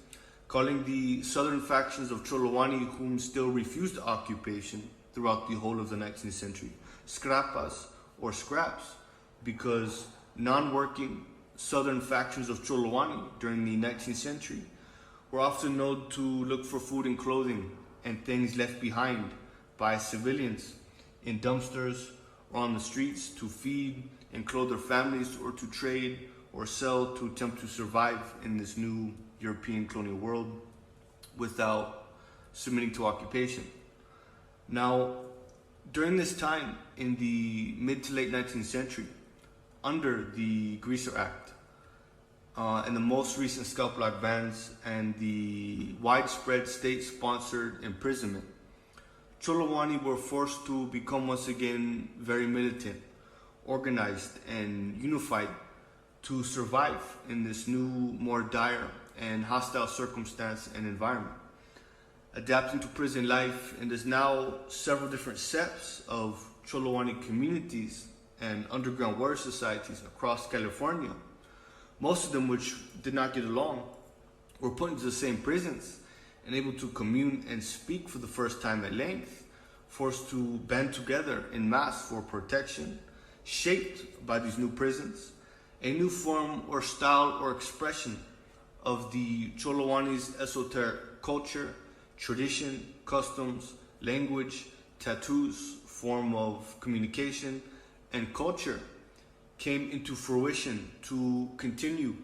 calling the southern factions of Cholowani, whom still refused occupation throughout the whole of the 19th century, scrapas or scraps, because non-working southern factions of Cholowani during the 19th century were often known to look for food and clothing and things left behind by civilians in dumpsters or on the streets to feed and clothe their families, or to trade or sell to attempt to survive in this new European colonial world without submitting to occupation. Now, during this time in the mid to late 19th century, under the Greaser Act and the most recent scalp lock bans and the widespread state-sponsored imprisonment, Cholowani were forced to become once again very militant, organized, and unified to survive in this new, more dire and hostile circumstance and environment. Adapting to prison life, and there's now several different steps of Cholowani communities and underground warrior societies across California, most of them which did not get along, were put into the same prisons and able to commune and speak for the first time at length, forced to band together in mass for protection, shaped by these new prisons, a new form or style or expression of the Cholowani's esoteric culture, tradition, customs, language, tattoos, form of communication, and culture came into fruition to continue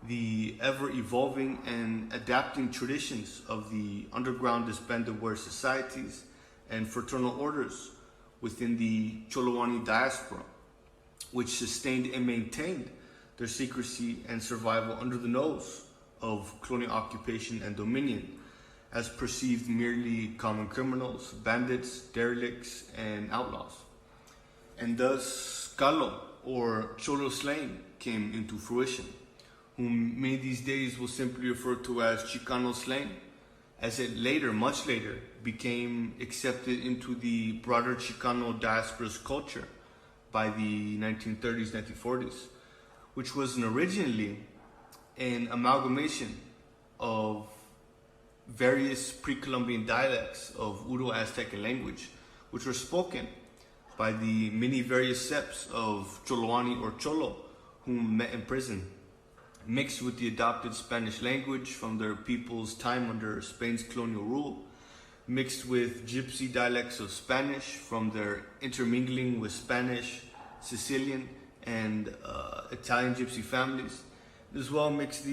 the ever-evolving and adapting traditions of the underground disbanded warrior societies and fraternal orders within the Cholowani diaspora, which sustained and maintained their secrecy and survival under the nose of colonial occupation and dominion, as perceived merely common criminals, bandits, derelicts, and outlaws. And thus, Scalo, or Cholo slang, came into fruition, whom many these days will simply refer to as Chicano slang, as it later, much later, became accepted into the broader Chicano diaspora's culture by the 1930s, 1940s, which was originally an amalgamation of various pre-Columbian dialects of Uto-Aztecan language, which were spoken by the many various septs of Cholowani or Cholo, whom met in prison, mixed with the adopted Spanish language from their people's time under Spain's colonial rule, mixed with gypsy dialects of Spanish from their intermingling with Spanish, Sicilian, and Italian gypsy families, as well mixed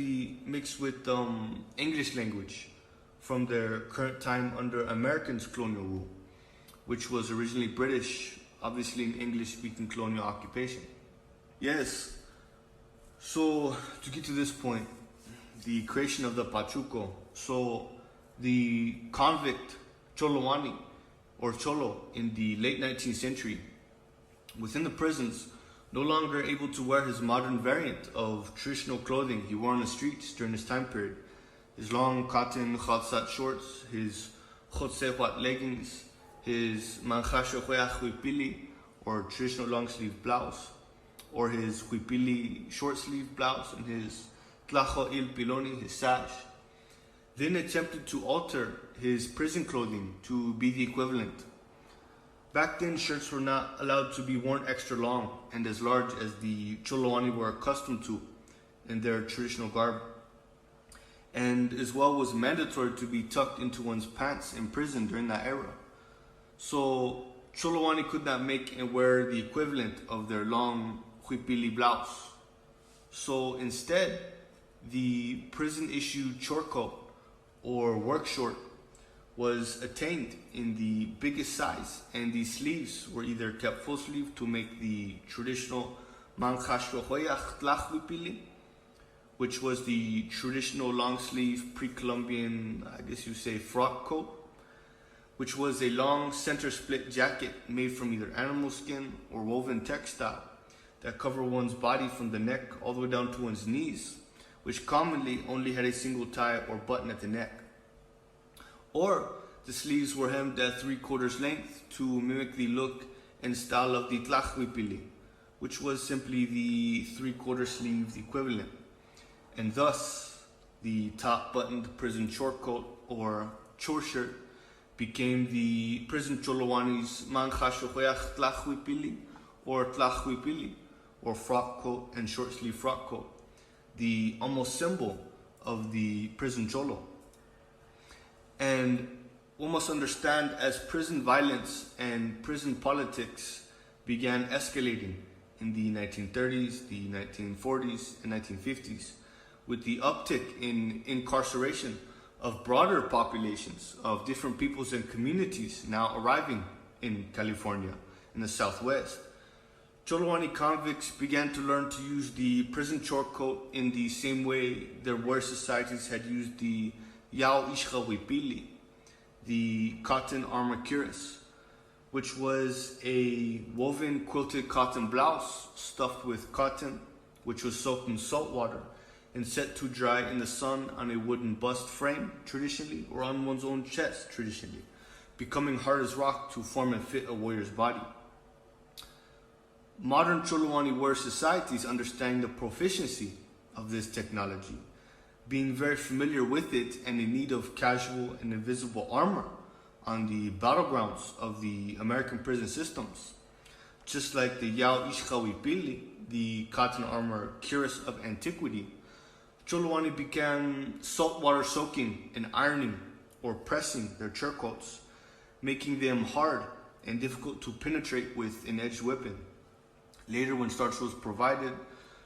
with English language from their current time under American's colonial rule, which was originally British, obviously an English-speaking colonial occupation. Yes, so to get to this point, the creation of the Pachuco, so the convict Cholowani or Cholo in the late 19th century, within the prisons, no longer able to wear his modern variant of traditional clothing he wore on the streets during this time period, his long cotton khalsat shorts, his Teypohs'weepeehl leggings, his Teypohs'weepeehl or traditional long sleeve blouse, or his huipili short sleeve blouse, and his Teypohs'weepeehl, his sash, then attempted to alter his prison clothing to be the equivalent. Back then, shirts were not allowed to be worn extra long and as large as the Cholowani were accustomed to in their traditional garb, and as well was mandatory to be tucked into one's pants in prison during that era. So Cholowani could not make and wear the equivalent of their long huipili blouse. So instead, the prison-issued short coat or work short was attained in the biggest size, and the sleeves were either kept full sleeve to make the traditional Teypohs'weepeehl, which was the traditional long sleeve pre-Columbian, I guess you say, frock coat, which was a long center split jacket made from either animal skin or woven textile that covered one's body from the neck all the way down to one's knees, which commonly only had a single tie or button at the neck. Or the sleeves were hemmed at 3/4 length to mimic the look and style of the Teypohs'weepeehl, which was simply the 3/4 sleeve equivalent. And thus, the top buttoned prison short coat or chore shirt became the prison Cholowani's Teypohs'weepeehl or Teypohs'weepeehl, or frock coat and short sleeve frock coat, the almost symbol of the prison Cholo. And one must understand, as prison violence and prison politics began escalating in the 1930s, the 1940s, and 1950s, with the uptick in incarceration of broader populations of different peoples and communities now arriving in California, in the Southwest, Cholowani convicts began to learn to use the prison short coat in the same way their warrior societies had used the Teypohs'weepeehl, the cotton armor cuirass, which was a woven quilted cotton blouse stuffed with cotton, which was soaked in salt water and set to dry in the sun on a wooden bust frame traditionally, or on one's own chest traditionally, becoming hard as rock to form and fit a warrior's body. modern Cholowani wear societies understanding the proficiency of this technology, being very familiar with it and in need of casual and invisible armor on the battlegrounds of the American prison systems. Just like the Teypohs'weepeehl, the cotton armor cuirass of antiquity, Cholowani began saltwater soaking and ironing or pressing their charcoals, making them hard and difficult to penetrate with an edged weapon. Later, when starch was provided,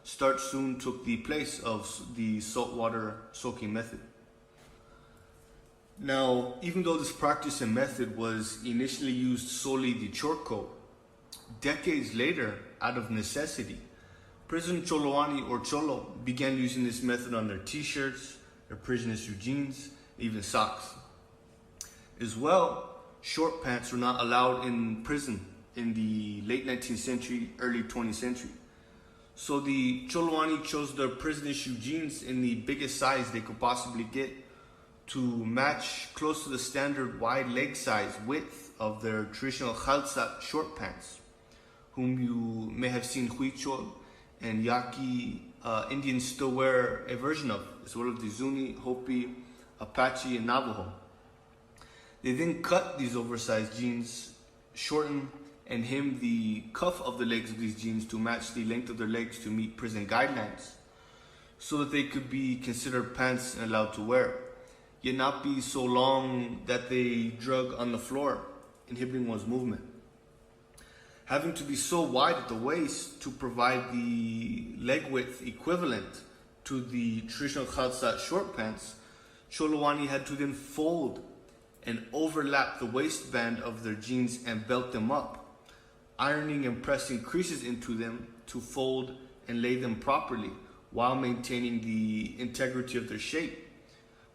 starch soon took the place of the saltwater soaking method. Now, even though this practice and method was initially used solely the short coat, decades later, out of necessity, prison Cholowani or Cholo began using this method on their t-shirts, their prison issue jeans, even socks. As well, short pants were not allowed in prison in the late 19th century, early 20th century. So the Cholowani chose their prison issue jeans in the biggest size they could possibly get to match close to the standard wide leg size width of their traditional khalsa short pants, whom you may have seen Huichol and Yaqui Indians still wear a version of, as well as the Zuni, Hopi, Apache, and Navajo. They then cut these oversized jeans, shorten and hem the cuff of the legs of these jeans to match the length of their legs to meet prison guidelines, so that they could be considered pants and allowed to wear, yet not be so long that they drug on the floor, inhibiting one's movement. Having to be so wide at the waist to provide the leg width equivalent to the traditional khalsa short pants, Cholowani had to then fold and overlap the waistband of their jeans and belt them up, ironing and pressing creases into them to fold and lay them properly while maintaining the integrity of their shape,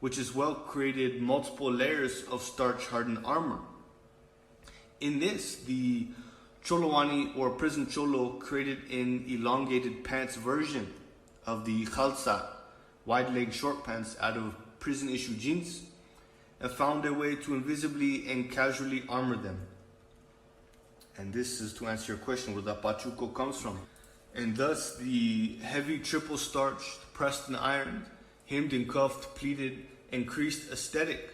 which as well created multiple layers of starch-hardened armor. In this, the Cholowani or prison Cholo created an elongated pants version of the khalsa, wide-leg short pants out of prison-issue jeans, and found a way to invisibly and casually armor them. And this is to answer your question where the Pachuco comes from. And thus the heavy triple starched, pressed and ironed, hemmed and cuffed, pleated and creased aesthetic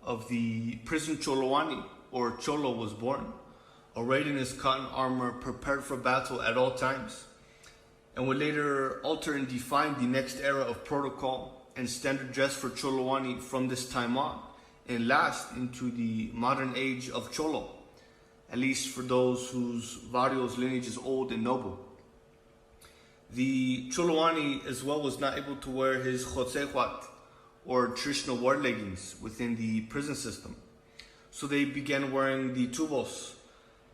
of the prison Cholowani or Cholo was born, arrayed in his cotton armor, prepared for battle at all times, and would later alter and define the next era of protocol and standard dress for Cholowani from this time on, and last into the modern age of Cholo, at least for those whose barrios lineage is old and noble. The Cholowani as well was not able to wear his Josehuat or traditional war leggings within the prison system, so they began wearing the tubos,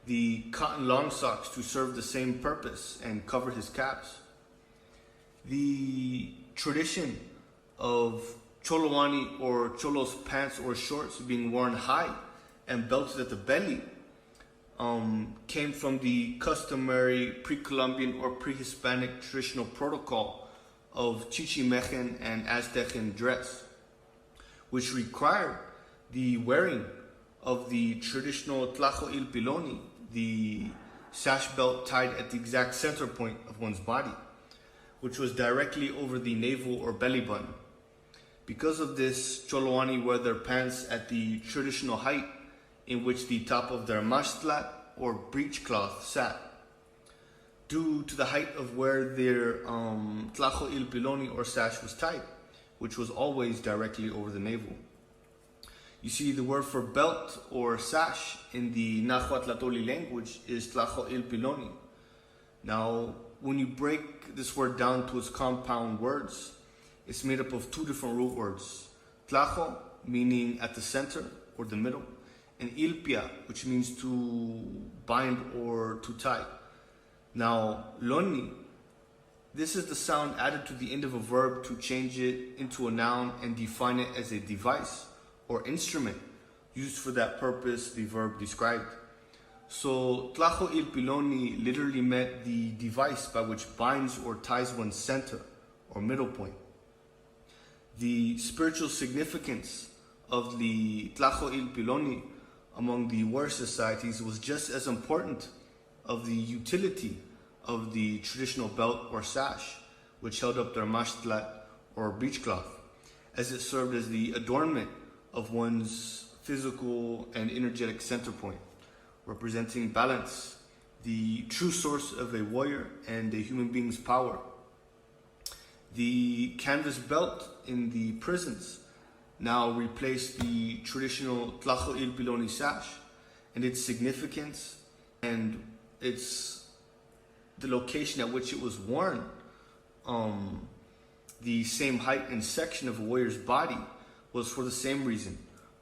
the cotton long socks, to serve the same purpose and cover his calves. The tradition of Cholowani or Cholo's pants or shorts being worn high and belted at the belly came from the customary pre-Columbian or pre-Hispanic traditional protocol of Chichimecan and Aztecan dress, which required the wearing of the traditional tlajo'ilpiloni, the sash belt tied at the exact center point of one's body, which was directly over the navel or belly button. Because of this, Cholowani wear their pants at the traditional height in which the top of their mashtlat or breechcloth sat, due to the height of where their tlajo'ilpiloni or sash was tied, which was always directly over the navel. You see, the word for belt or sash in the Nahuatl language is tlajo'ilpiloni. Now, when you break this word down to its compound words, it's made up of two different root words. Tlajo, meaning at the center or the middle, and ilpia, which means to bind or to tie. Now, loni, this is the sound added to the end of a verb to change it into a noun and define it as a device or instrument used for that purpose the verb described. So, tlajo'ilpiloni literally meant the device by which binds or ties one's center or middle point. The spiritual significance of the tlajo'ilpiloni among the war societies was just as important of the utility of the traditional belt or sash, which held up their mashtlat or breechcloth, as it served as the adornment of one's physical and energetic center point, representing balance, the true source of a warrior and a human being's power. The canvas belt in the prisons now replaced the traditional Teypohs'weepeehl sash, and its significance and the location at which it was worn, the same height and section of a warrior's body, was for the same reason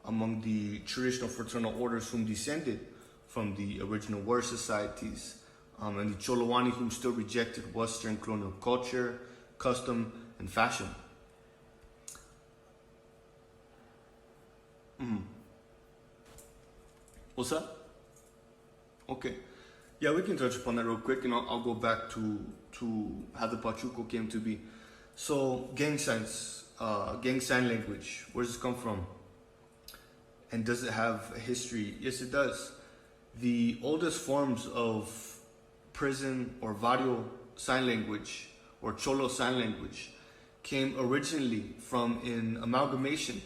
among the traditional fraternal orders whom descended from the original warrior societies, and the Cholowani whom still rejected Western colonial culture, custom, and fashion. What's that? Okay. Yeah, we can touch upon that real quick, and I'll go back to how the Pachuco came to be. So, gang signs, gang sign language, where does this come from? And does it have a history? Yes, it does. The oldest forms of prison or barrio sign language or Cholo sign language came originally from an amalgamation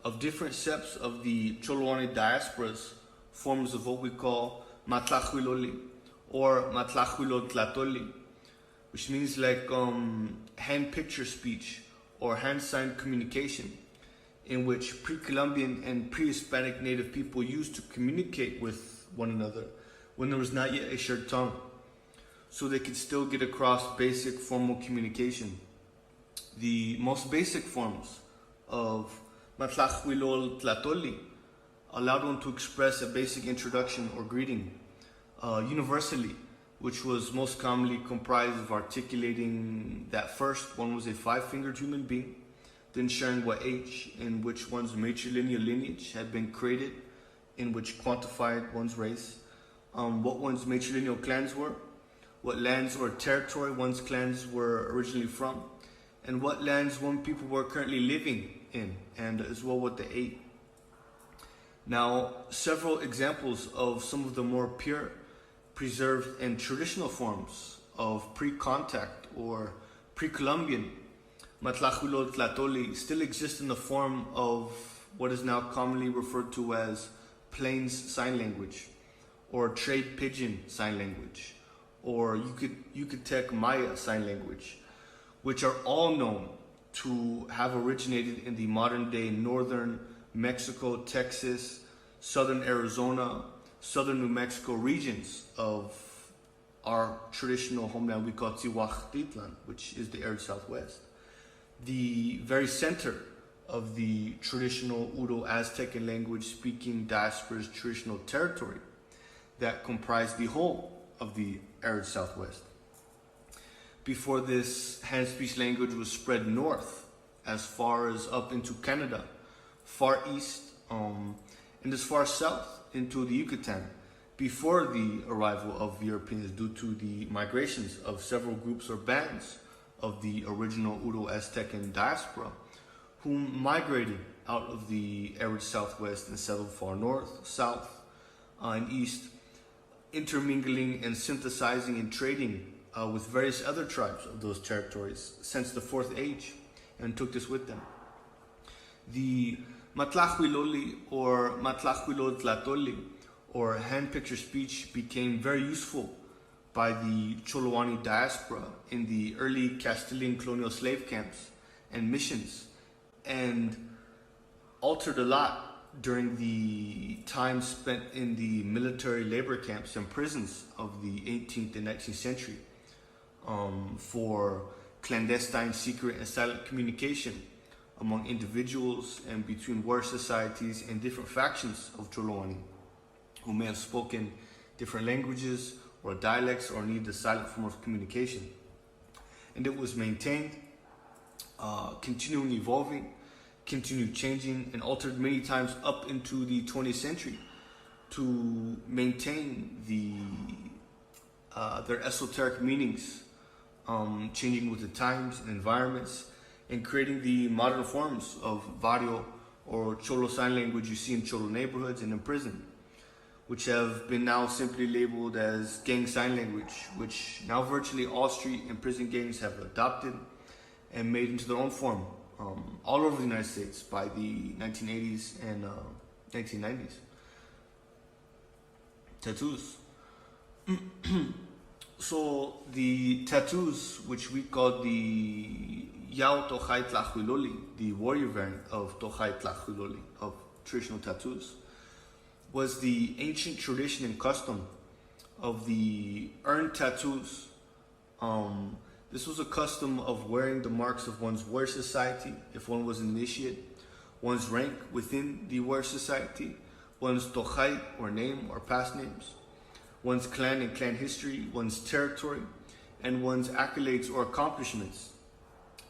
of different steps of the Cholowani diaspora's forms of what we call matlahuiloli or matlahuilotlatoli, which means like hand picture speech or hand sign communication, in which pre-Columbian and pre-Hispanic native people used to communicate with one another when there was not yet a shared tongue, so they could still get across basic formal communication. The most basic forms of matlahuilotlatoli allowed one to express a basic introduction or greeting universally, which was most commonly comprised of articulating that first one was a five-fingered human being, then sharing what age in which one's matrilineal lineage had been created, in which quantified one's race, what one's matrilineal clans were, what lands or territory one's clans were originally from, and what lands one people were currently living in, and as well what they ate. Now, several examples of some of the more pure, preserved, and traditional forms of pre-contact or pre-Columbian matlahuilotlatoli still exist in the form of what is now commonly referred to as Plains Sign Language, or Trade Pigeon Sign Language, or Yucatec Maya Sign Language, which are all known to have originated in the modern day northern Mexico, Texas, southern Arizona, southern New Mexico regions of our traditional homeland we call Teypohs'weepeehl, which is the arid Southwest. The very center of the traditional Udo-Aztecan language-speaking diaspora's traditional territory that comprised the whole of the arid Southwest. Before this hand-speech language was spread north as far as up into Canada, far east, and as far south into the Yucatan, before the arrival of Europeans due to the migrations of several groups or bands of the original Udo-Aztecan diaspora, whom migrated out of the arid Southwest and settled far north, south, and east, intermingling and synthesizing and trading with various other tribes of those territories since the Fourth Age, and took this with them. The matlahuiloli or matlahuilotlatoli, or hand picture speech, became very useful by the Cholowani diaspora in the early Castilian colonial slave camps and missions, and altered a lot during the time spent in the military labor camps and prisons of the 18th and 19th century for clandestine, secret, and silent communication among individuals and between war societies and different factions of Cholowani, who may have spoken different languages or dialects or needed a silent form of communication. And it was maintained, continuing evolving, continued changing, and altered many times up into the 20th century to maintain their esoteric meanings, changing with the times and environments, and creating the modern forms of barrio or Cholo sign language you see in Cholo neighborhoods and in prison, which have been now simply labeled as gang sign language, which now virtually all street and prison gangs have adopted and made into their own form all over the United States by the 1980s and 1990s. Tattoos. So the tattoos, which we call the Yao Tohai Tlahuiloli, the warrior variant of Tohai Tlahuiloli, of traditional tattoos, was the ancient tradition and custom of the earned tattoos. This was a custom of wearing the marks of one's warrior society if one was an initiate, one's rank within the warrior society, one's tohai or name or past names, one's clan and clan history, one's territory, and one's accolades or accomplishments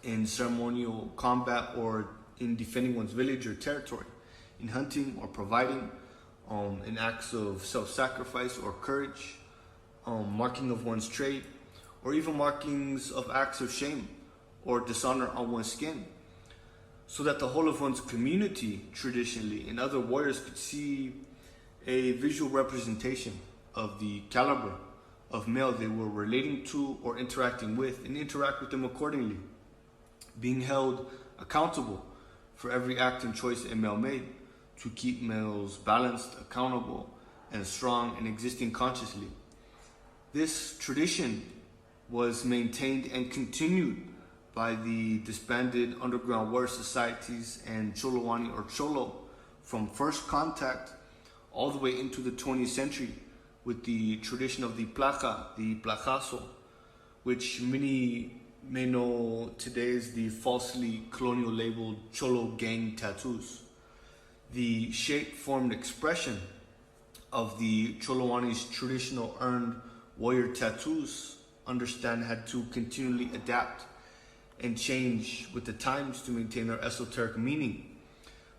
in ceremonial combat or in defending one's village or territory, in hunting or providing, in acts of self-sacrifice or courage, marking of one's trade, or even markings of acts of shame or dishonor on one's skin, so that the whole of one's community, traditionally, and other warriors could see a visual representation of the caliber of male they were relating to or interacting with, and interact with them accordingly, being held accountable for every act and choice a male made, to keep males balanced, accountable, and strong, and existing consciously. This tradition was maintained and continued by the disbanded underground warrior societies and Cholowani or Cholo from first contact all the way into the 20th century with the tradition of the placa, the placazo, which many may know today as the falsely colonial labeled Cholo gang tattoos. The shape, form, and expression of the Cholowani's traditional earned warrior tattoos had to continually adapt and change with the times to maintain their esoteric meaning,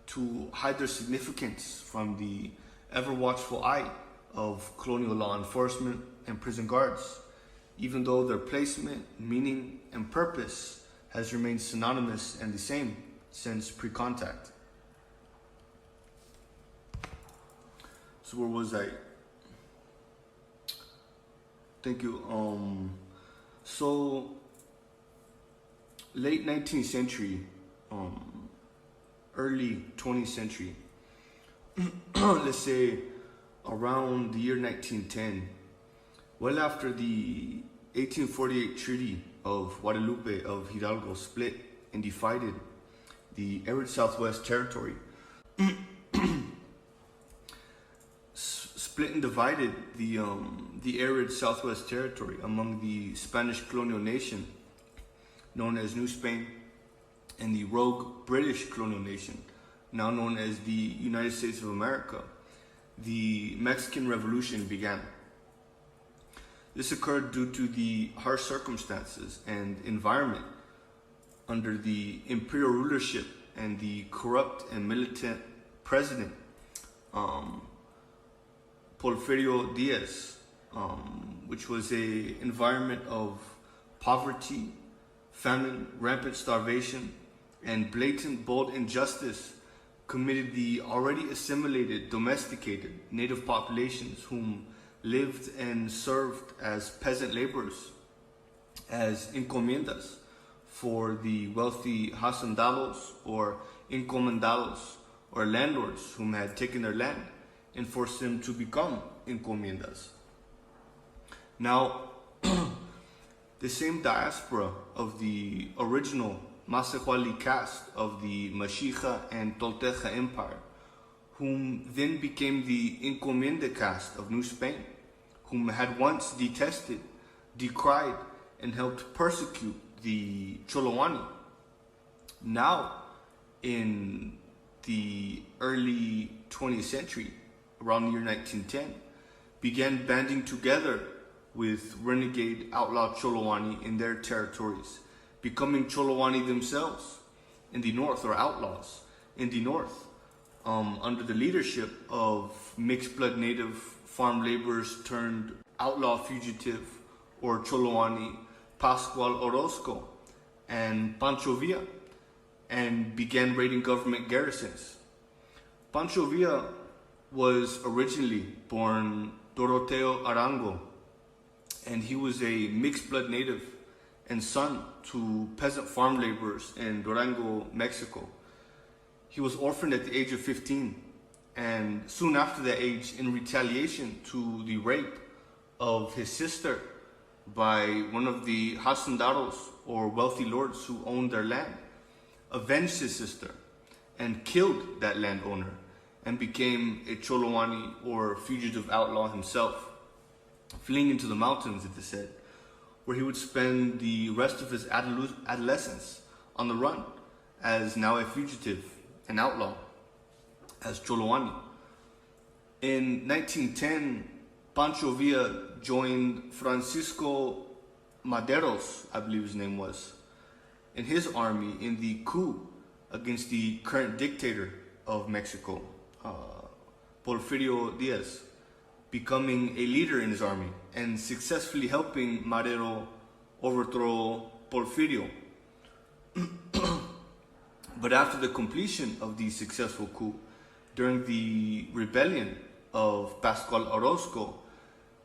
to hide their significance from the ever watchful eye of colonial law enforcement and prison guards, even though their placement, meaning, and purpose has remained synonymous and the same since pre-contact. So where was I? Thank you. So late 19th century, early 20th century, let's say around the year 1910, well after the 1848 Treaty of Guadalupe of Hidalgo split and divided the arid Southwest Territory, split and divided the arid Southwest Territory among the Spanish colonial nation known as New Spain and the rogue British colonial nation now known as the United States of America. The Mexican Revolution began. This occurred due to the harsh circumstances and environment under the imperial rulership and the corrupt and militant president Porfirio Diaz, which was an environment of poverty, famine, rampant starvation, and blatant, bold injustice committed the already assimilated, domesticated native populations whom lived and served as peasant laborers, as encomiendas for the wealthy hacendados or encomendados or landlords whom had taken their land and forced them to become encomiendas. Now, the same diaspora of the original Masehuali caste of the Mexica and Tolteca Empire, whom then became the encomienda caste of New Spain, whom had once detested, decried, and helped persecute the Cholowani, now in the early 20th century, around the year 1910, began banding together with renegade outlaw Cholowani in their territories, becoming Cholowani themselves in the north, or outlaws in the north, under the leadership of mixed blood native farm laborers turned outlaw fugitive or Cholowani Pascual Orozco and Pancho Villa, and began raiding government garrisons. Pancho Villa was originally born Doroteo Arango, and he was a mixed blood native and son to peasant farm laborers in Durango, Mexico. He was orphaned at the age of 15, and soon after that age, in retaliation to the rape of his sister by one of the hacendados, or wealthy lords who owned their land, avenged his sister and killed that landowner and became a Cholowani, or fugitive outlaw himself, fleeing into the mountains, it is said, where he would spend the rest of his adolescence on the run as now a fugitive, an outlaw, as Cholowani. In 1910, Pancho Villa joined Francisco Madero's, I believe his name was, in his army in the coup against the current dictator of Mexico, Porfirio Diaz, becoming a leader in his army and successfully helping Madero overthrow Porfirio. But after the completion of the successful coup, during the rebellion of Pascual Orozco,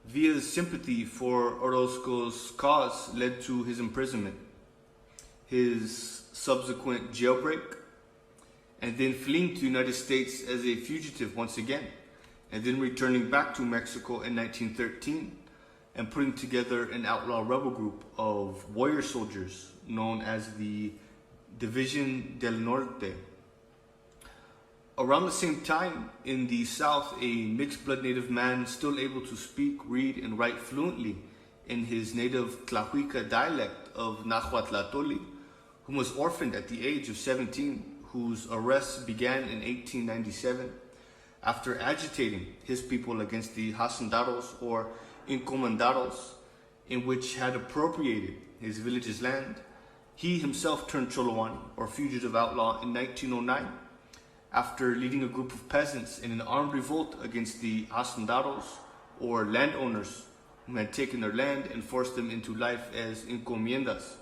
Villa's sympathy for Orozco's cause led to his imprisonment, his subsequent jailbreak, and then fleeing to the United States as a fugitive once again, and then returning back to Mexico in 1913 and putting together an outlaw rebel group of warrior soldiers known as the Division del Norte. Around the same time, in the South, a mixed-blood native man still able to speak, read, and write fluently in his native Tlahuica dialect of Nahuatl, who was orphaned at the age of 17, whose arrest began in 1897 after agitating his people against the hacendados, or encomendados, in which had appropriated his village's land. He himself turned Cholowani, or fugitive outlaw, in 1909 after leading a group of peasants in an armed revolt against the hacendados, or landowners, who had taken their land and forced them into life as encomiendas.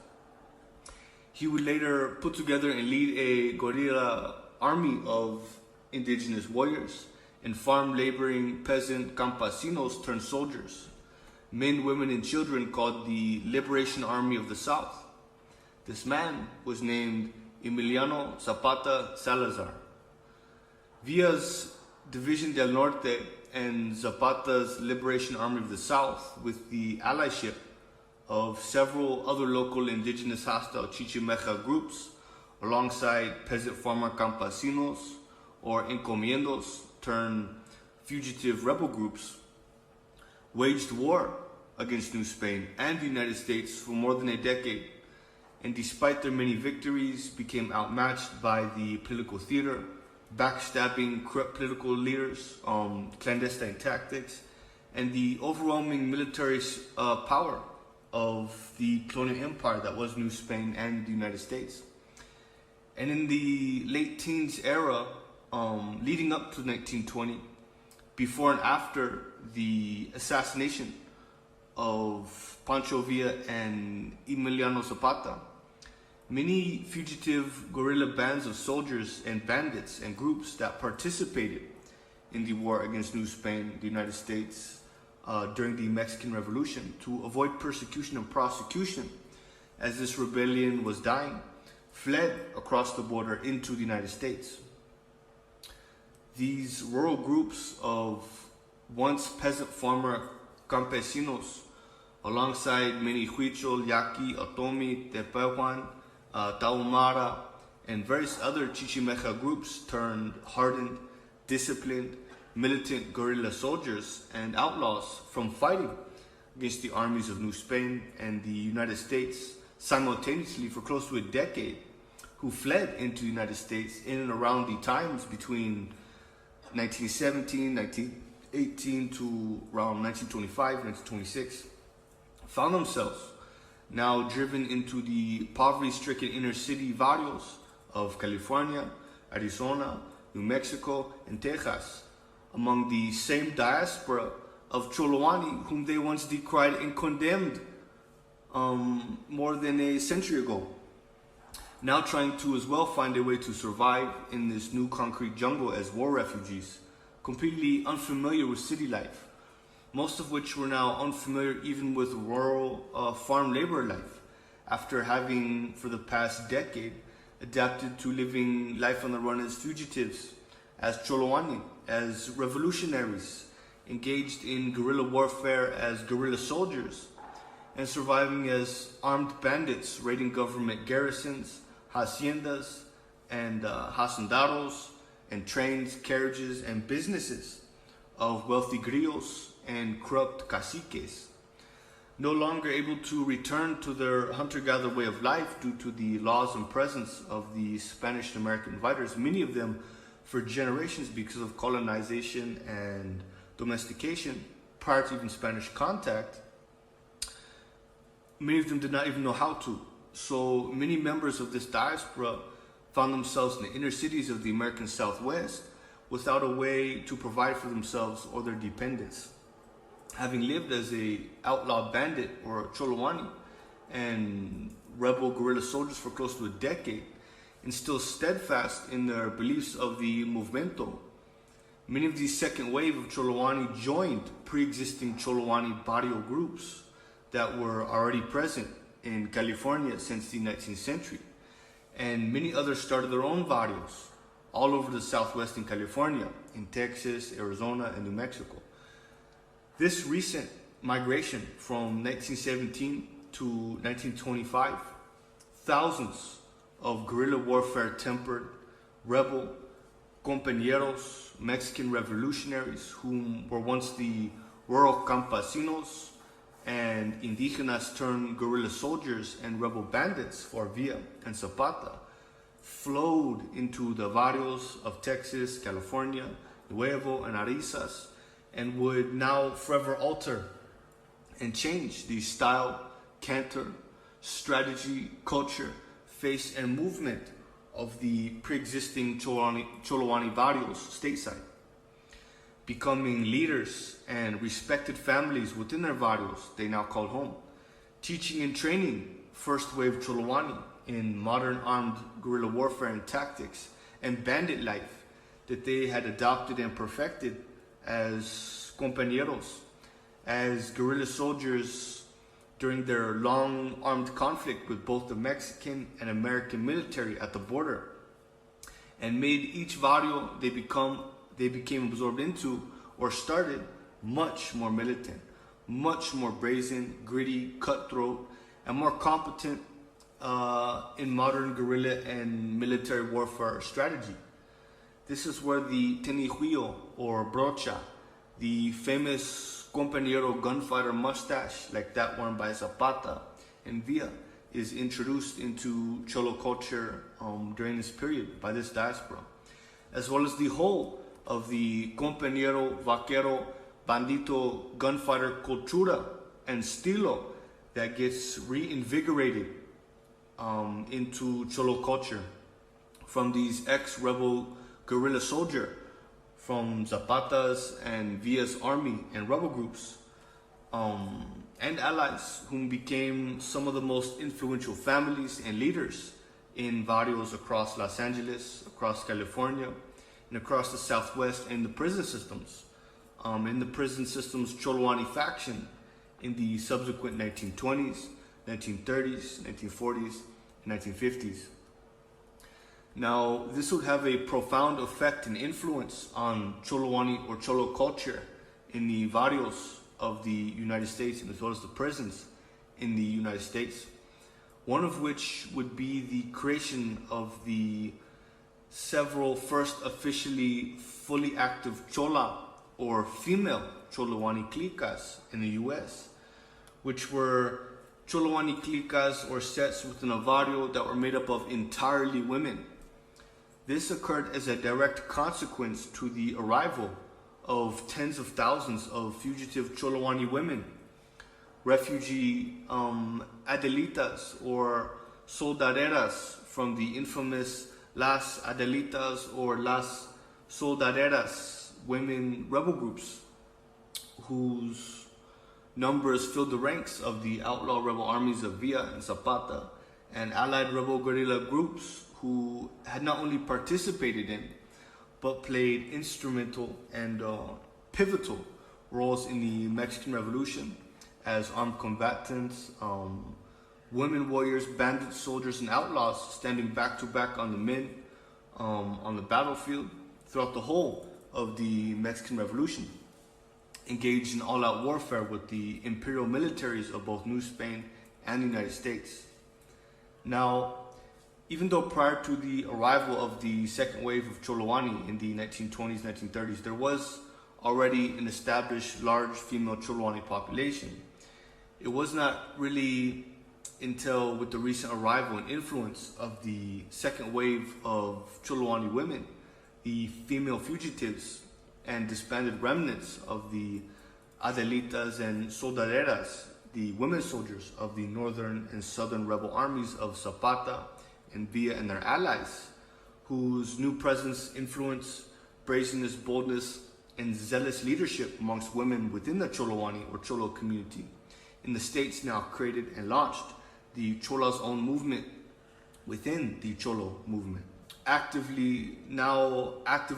He would later put together and lead a guerrilla army of indigenous warriors and farm laboring peasant campesinos turned soldiers, men, women, and children, called the Liberation Army of the South. This man was named Emiliano Zapata Salazar. Villa's Division del Norte and Zapata's Liberation Army of the South, with the allyship of several other local indigenous hostile Chichimeca groups, alongside peasant farmer campesinos, or encomiendos turned fugitive rebel groups, waged war against New Spain and the United States for more than a decade, and despite their many victories, became outmatched by the political theater, backstabbing corrupt political leaders, clandestine tactics, and the overwhelming military power of the colonial empire that was New Spain and the United States. And in the late teens era, leading up to 1920, before and after the assassination of Pancho Villa and Emiliano Zapata, many fugitive guerrilla bands of soldiers and bandits and groups that participated in the war against New Spain, the United States, during the Mexican Revolution, to avoid persecution and prosecution as this rebellion was dying, fled across the border into the United States. These rural groups of once peasant farmer campesinos, alongside many Huichol, Yaqui, Otomi, Tepehuan, Tahumara, and various other Chichimeca groups, turned hardened, disciplined, militant guerrilla soldiers and outlaws from fighting against the armies of New Spain and the United States simultaneously for close to a decade, who fled into the United States in and around the times between 1917, 1918 to around 1925, 1926, found themselves now driven into the poverty-stricken inner city barrios of California, Arizona, New Mexico, and Texas, among the same diaspora of Cholowani whom they once decried and condemned more than a century ago, now trying to as well find a way to survive in this new concrete jungle as war refugees completely unfamiliar with city life, most of which were now unfamiliar even with rural farm labor life, after having, for the past decade, adapted to living life on the run as fugitives, as Choloani, as revolutionaries, engaged in guerrilla warfare as guerrilla soldiers, and surviving as armed bandits raiding government garrisons, haciendas, and hacendados, and trains, carriages, and businesses of wealthy griots and corrupt caciques. No longer able to return to their hunter-gatherer way of life due to the laws and presence of the Spanish and American invaders, many of them for generations because of colonization and domestication, prior to even Spanish contact, many of them did not even know how to. So many members of this diaspora found themselves in the inner cities of the American Southwest without a way to provide for themselves or their dependents. Having lived as a outlaw bandit or Choloani and rebel guerrilla soldiers for close to a decade, and still steadfast in their beliefs of the movimiento, many of these second wave of Choloani joined pre-existing Choloani barrio groups that were already present in California since the 19th century. And many others started their own barrios all over the southwestern California, in Texas, Arizona, and New Mexico. This recent migration from 1917 to 1925, thousands of guerrilla warfare tempered rebel compañeros, Mexican revolutionaries, whom were once the rural campesinos and indigenous turned guerrilla soldiers and rebel bandits for Villa and Zapata, flowed into the barrios of Texas, California, Nuevo, and Arizas, and would now forever alter and change the style, canter, strategy, culture, face, and movement of the pre-existing Choloani barrios stateside, becoming leaders and respected families within their barrios they now call home, teaching and training first wave Choloani in modern armed guerrilla warfare and tactics and bandit life that they had adopted and perfected as compañeros, as guerrilla soldiers during their long armed conflict with both the Mexican and American military at the border, and made each barrio they became absorbed into or started much more militant, much more brazen, gritty, cutthroat, and more competent in modern guerrilla and military warfare strategy. This is where the Teypohs'weepeehl or brocha, the famous compañero gunfighter mustache like that worn by Zapata and Villa, is introduced into Cholo culture during this period by this diaspora, as well as the whole of the compañero vaquero bandito gunfighter cultura and estilo that gets reinvigorated into Cholo culture from these ex-rebel guerrilla soldier from Zapata's and Villa's army and rebel groups, and allies whom became some of the most influential families and leaders in barrios across Los Angeles, across California, and across the Southwest, and the prison systems. In the prison systems Choloani faction in the subsequent 1920s, 1930s, 1940s, and 1950s. Now, this would have a profound effect and influence on Choloani or Cholo culture in the barrios of the United States, and as well as the prisons in the United States. One of which would be the creation of the several first officially fully active Chola or female Choloani cliques in the US, which were Choloani cliques or sets within a barrio that were made up of entirely women. This occurred as a direct consequence to the arrival of tens of thousands of fugitive Choloani women, refugee Adelitas or soldaderas from the infamous Las Adelitas or Las Soldaderas women rebel groups, whose numbers filled the ranks of the outlaw rebel armies of Villa and Zapata and allied rebel guerrilla groups who had not only participated in, but played instrumental and pivotal roles in the Mexican Revolution as armed combatants, women warriors, bandits, soldiers, and outlaws standing back to back on the men on the battlefield throughout the whole of the Mexican Revolution, engaged in all-out warfare with the imperial militaries of both New Spain and the United States. Now, even though prior to the arrival of the second wave of Cholowani in the 1920s, 1930s, there was already an established large female Cholowani population, it was not really until with the recent arrival and influence of the second wave of Cholowani women, the female fugitives and disbanded remnants of the Adelitas and Soldaderas, the women soldiers of the northern and southern rebel armies of Zapata and Villa and their allies, whose new presence, influence, brazenness, boldness, and zealous leadership amongst women within the Cholowani or Cholo community in the states now created and launched the Cholas' own movement within the Cholo movement, actively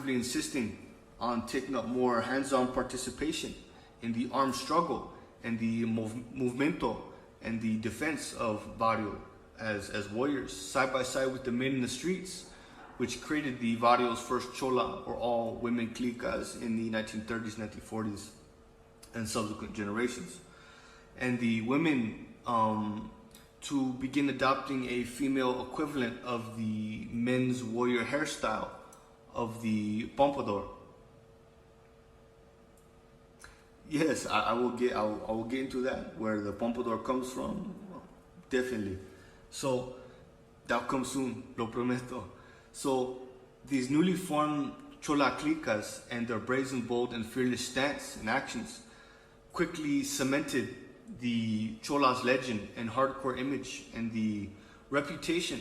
insisting on taking up more hands-on participation in the armed struggle and the movimiento and the defense of barrio as warriors, side by side with the men in the streets, which created the barrio's first chola, or all women clicas, in the 1930s, 1940s, and subsequent generations. And the women to begin adopting a female equivalent of the men's warrior hairstyle of the pompadour. Yes, I will get into that, where the pompadour comes from, definitely. So that comes soon, lo prometo. So these newly formed chola clicas and their brazen, bold, and fearless stance and actions quickly cemented the Chola's legend and hardcore image and the reputation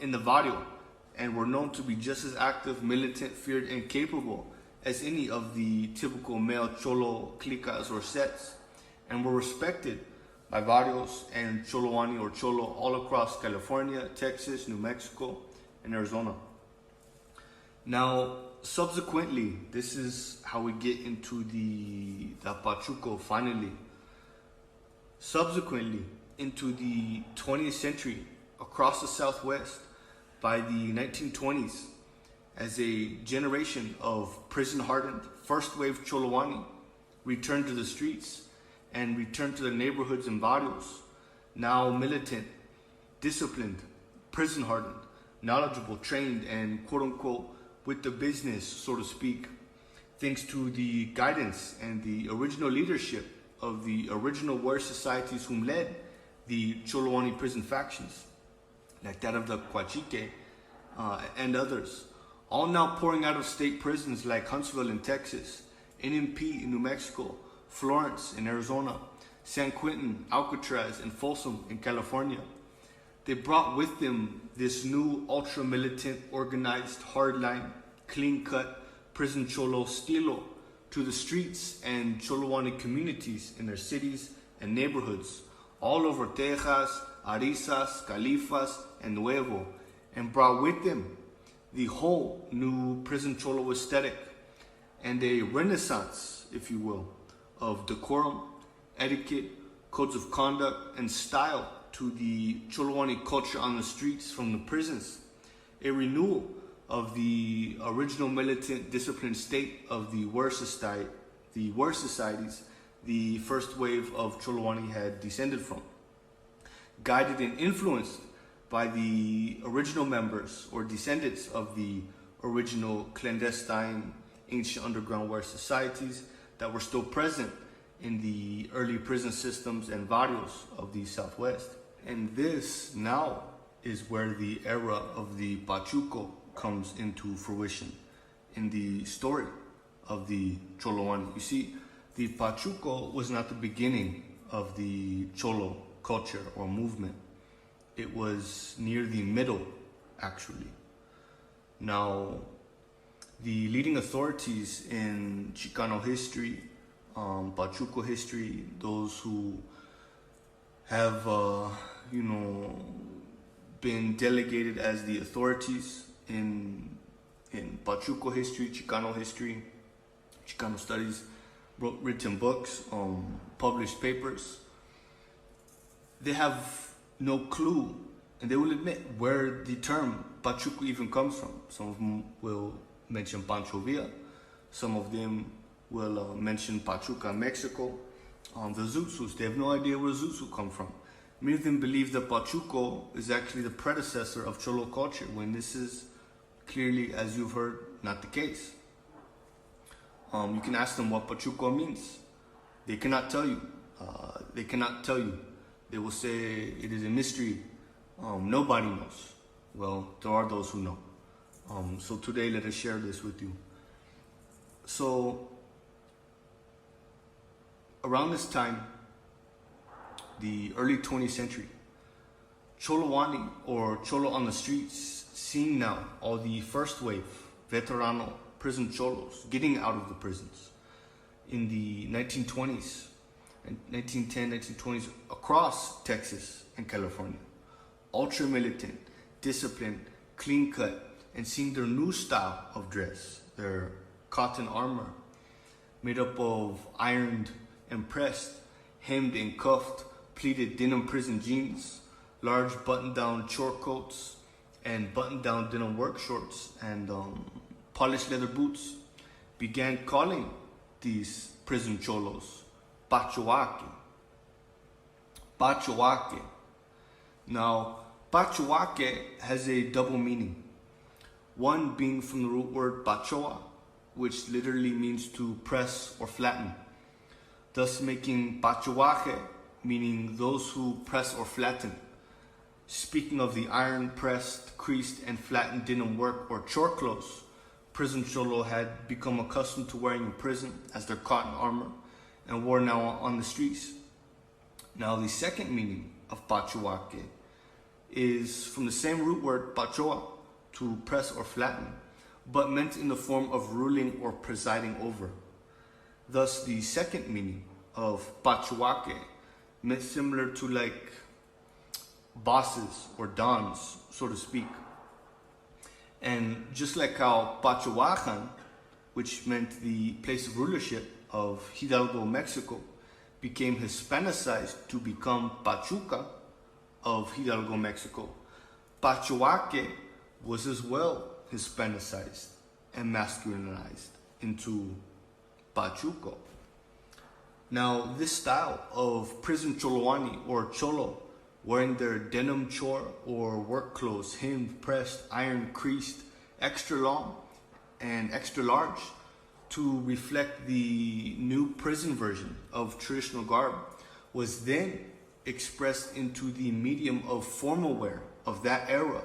in the barrio, and were known to be just as active, militant, feared, and capable as any of the typical male Cholo clicas or sets, and were respected by barrios and Cholowani or Cholo all across California, Texas, New Mexico, and Arizona. Now, subsequently, this is how we get into the Pachuco finally. Subsequently, into the 20th century, across the Southwest, by the 1920s, as a generation of prison-hardened first-wave Cholowani returned to the streets and returned to their neighborhoods and barrios, now militant, disciplined, prison-hardened, knowledgeable, trained, and quote-unquote with the business, so to speak, thanks to the guidance and the original leadership of the original warrior societies whom led the Cholowani prison factions, like that of the Coachique and others, all now pouring out of state prisons like Huntsville in Texas, NMP in New Mexico, Florence in Arizona, San Quentin, Alcatraz, and Folsom in California. They brought with them this new ultra-militant, organized, hardline, clean-cut prison Cholo stilo to the streets and Cholowani communities in their cities and neighborhoods all over Texas, Arizas, Califas, and Nuevo, and brought with them the whole new prison Cholo aesthetic and a renaissance, if you will, of decorum, etiquette, codes of conduct, and style to the Cholowani culture on the streets from the prisons, a renewal of the original militant disciplined state of the warrior societies the first wave of Cholowani had descended from, guided and influenced by the original members or descendants of the original clandestine ancient underground warrior societies that were still present in the early prison systems and barrios of the Southwest. And this now is where the era of the Pachuco comes into fruition in the story of the Cholowani. You see, the Pachuco was not the beginning of the Cholo culture or movement. It was near the middle, actually. Now, the leading authorities in Chicano history, Pachuco history, those who have, been delegated as the authorities in in Pachuco history, Chicano history, Chicano studies, wrote written books, published papers. They have no clue, and they will admit where the term Pachuco even comes from. Some of them will mention Pancho Villa. Some of them will mention Pachuca, Mexico. The Zoot, they have no idea where Zoot come from. Many of them believe that Pachuco is actually the predecessor of Cholo culture, when this is clearly, as you've heard, not the case. You can ask them what Pachuco means. They cannot tell you. They will say it is a mystery. Nobody knows. Well, there are those who know. So today, let us share this with you. So, around this time, the early 20th century, Cholowani, or Cholo on the streets, seeing now all the first wave veterano prison cholos getting out of the prisons in the 1920s and 1910, 1920s across Texas and California. Ultra militant, disciplined, clean cut, and seeing their new style of dress, their cotton armor made up of ironed and pressed, hemmed and cuffed, pleated denim prison jeans, large button-down short coats, and button-down denim work shorts, and polished leather boots, began calling these prison cholos Pachuaque. Pachuaque. Now, Pachuaque has a double meaning. One being from the root word pachoa, which literally means to press or flatten, thus making Pachuaque meaning those who press or flatten. Speaking of the iron pressed, creased, and flattened denim work or chore clothes, prison cholo had become accustomed to wearing in prison as their cotton armor and wore now on the streets. Now, the second meaning of Pachuaque is from the same root word pachoa, to press or flatten, but meant in the form of ruling or presiding over. Thus, the second meaning of Pachuaque meant similar to like bosses or dons, so to speak. And just like how Pachuacan, which meant the place of rulership of Hidalgo, Mexico, became Hispanicized to become Pachuca of Hidalgo, Mexico, Pachuaque was as well Hispanicized and masculinized into Pachuco. Now, this style of prison Cholowani or Cholo, wearing their denim chore or work clothes, hemmed, pressed, iron creased, extra long and extra large, to reflect the new prison version of traditional garb, was then expressed into the medium of formal wear of that era,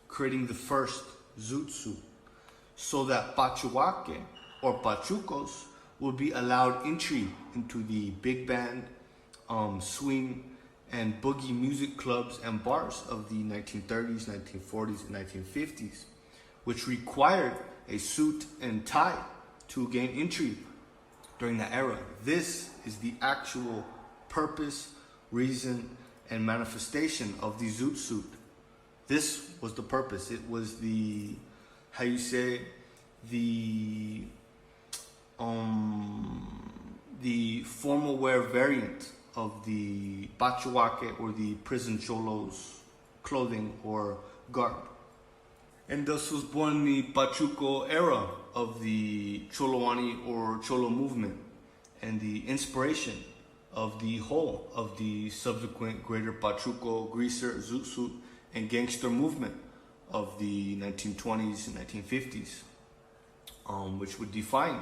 creating the first Zoot suit, so that Pachuaque or Pachucos would be allowed entry into the big band, swing, and boogie music clubs and bars of the 1930s, 1940s, and 1950s, which required a suit and tie to gain entry during that era. This is the actual purpose, reason, and manifestation of the Zoot suit. This was the purpose. It was the, how you say, the formal wear variant of the Pachuaque or the prison cholos clothing or garb. And thus was born the Pachuco era of the Cholowani or Cholo movement, and the inspiration of the whole of the subsequent greater Pachuco, greaser, Zoot suit, and gangster movement of the 1920s and 1950s, which would define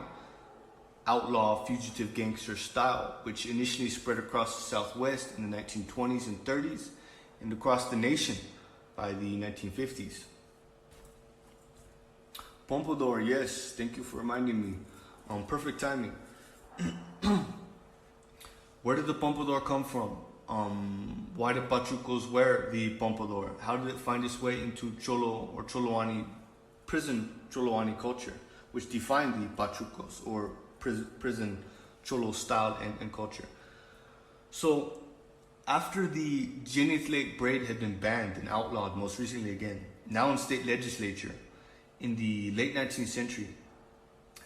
outlaw fugitive gangster style, which initially spread across the Southwest in the 1920s and 30s and across the nation by the 1950s. Pompadour, yes, thank you for reminding me. Perfect timing. Where did the pompadour come from? Why did Pachucos wear the pompadour? How did it find its way into Cholo or Cholowani, prison Cholowani culture, which defined the Pachucos or prison Cholo style and culture? So, after the genithlate braid had been banned and outlawed most recently again, now in state legislature, in the late 19th century.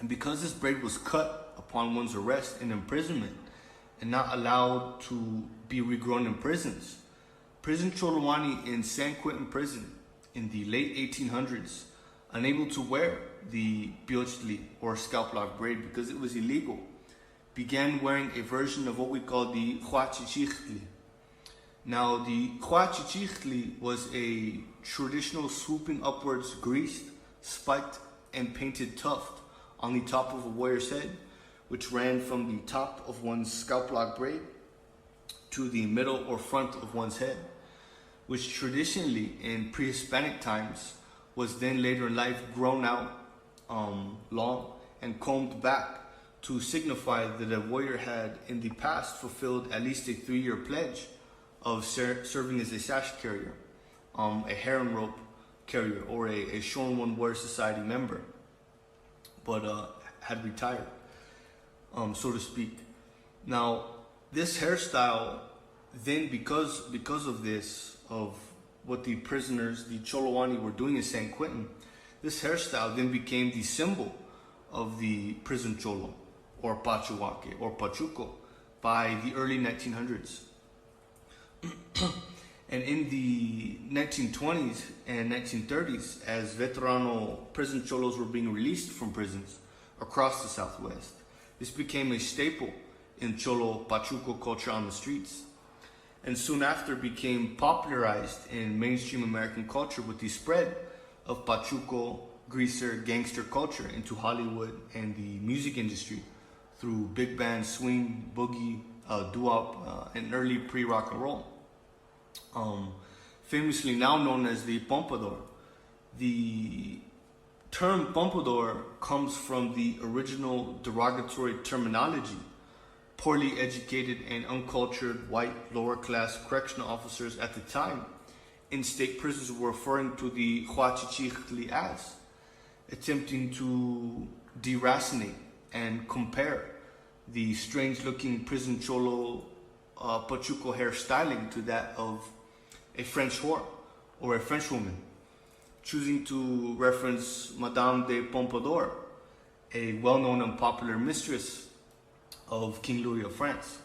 And because this braid was cut upon one's arrest and imprisonment and not allowed to be regrown in prisons, Prison Cholowani in San Quentin prison in the late 1800s, unable to wear the Teypohs'weepeehl or scalp lock braid because it was illegal, began wearing a version of what we call the Teypohs'weepeehl. Now, the Teypohs'weepeehl was a traditional swooping upwards, greased, spiked, and painted tuft on the top of a warrior's head, which ran from the top of one's scalp lock braid to the middle or front of one's head, which traditionally in pre-Hispanic times was then later in life grown out long and combed back to signify that a warrior had in the past fulfilled at least a 3-year pledge of serving as a sash carrier, a harem rope carrier, or a Shorn One Warrior Society member, but had retired, so to speak. Now, this hairstyle then, because of this, of what the prisoners, the Cholowani, were doing in San Quentin, this hairstyle then became the symbol of the prison Cholo, or Pachuaque, or Pachuco, by the early 1900s. And in the 1920s and 1930s, as veterano prison cholos were being released from prisons across the Southwest, this became a staple in Cholo Pachuco culture on the streets, and soon after became popularized in mainstream American culture with the spread of Pachuco greaser gangster culture into Hollywood and the music industry through big band, swing, boogie, doo-wop, and early pre-rock and roll. Famously now known as the pompadour. The term pompadour comes from the original derogatory terminology poorly educated and uncultured white lower class correctional officers at the time in state prisons were referring to the Teypohs'weepeehl as, attempting to deracinate and compare the strange looking prison cholo Pachuco hairstyling to that of a French whore or a French woman, choosing to reference Madame de Pompadour, a well-known and popular mistress of King Louis of France,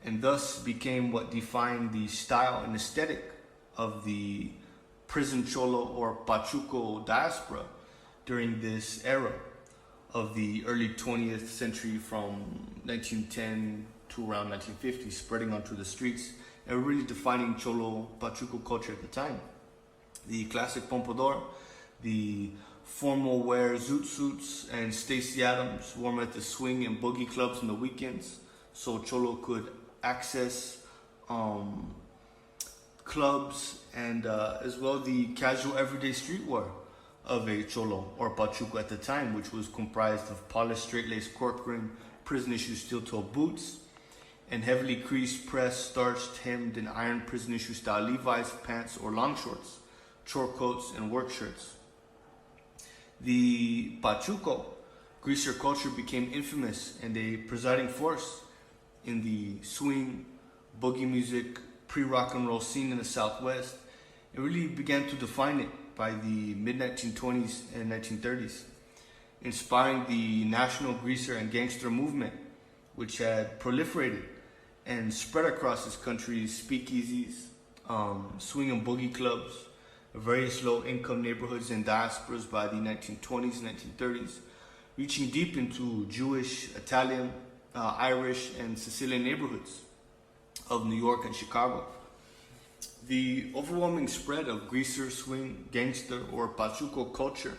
and thus became what defined the style and aesthetic of the prison cholo or Pachuco diaspora during this era of the early 20th century, from 1910 to around 1950, spreading onto the streets and really defining Cholo Pachuco culture at the time. The classic pompadour, the formal wear Zoot suits and Stacey Adams worn at the swing and boogie clubs on the weekends, so Cholo could access clubs and as well the casual everyday streetwear of a Cholo or Pachuco at the time, which was comprised of polished straight-lace cork-rim, prison-issue steel-toe boots, and heavily creased, pressed, starched, hemmed, and ironed prison-issue style Levi's pants or long shorts, chore coats, and work shirts. The Pachuco greaser culture became infamous and a presiding force in the swing, boogie music, pre-rock and roll scene in the Southwest. It really began to define it by the mid-1920s and 1930s, inspiring the national greaser and gangster movement, which had proliferated and spread across this country's speakeasies, swing and boogie clubs, various low-income neighborhoods and diasporas by the 1920s and 1930s, reaching deep into Jewish, Italian, Irish, and Sicilian neighborhoods of New York and Chicago. The overwhelming spread of greaser, swing, gangster, or Pachuco culture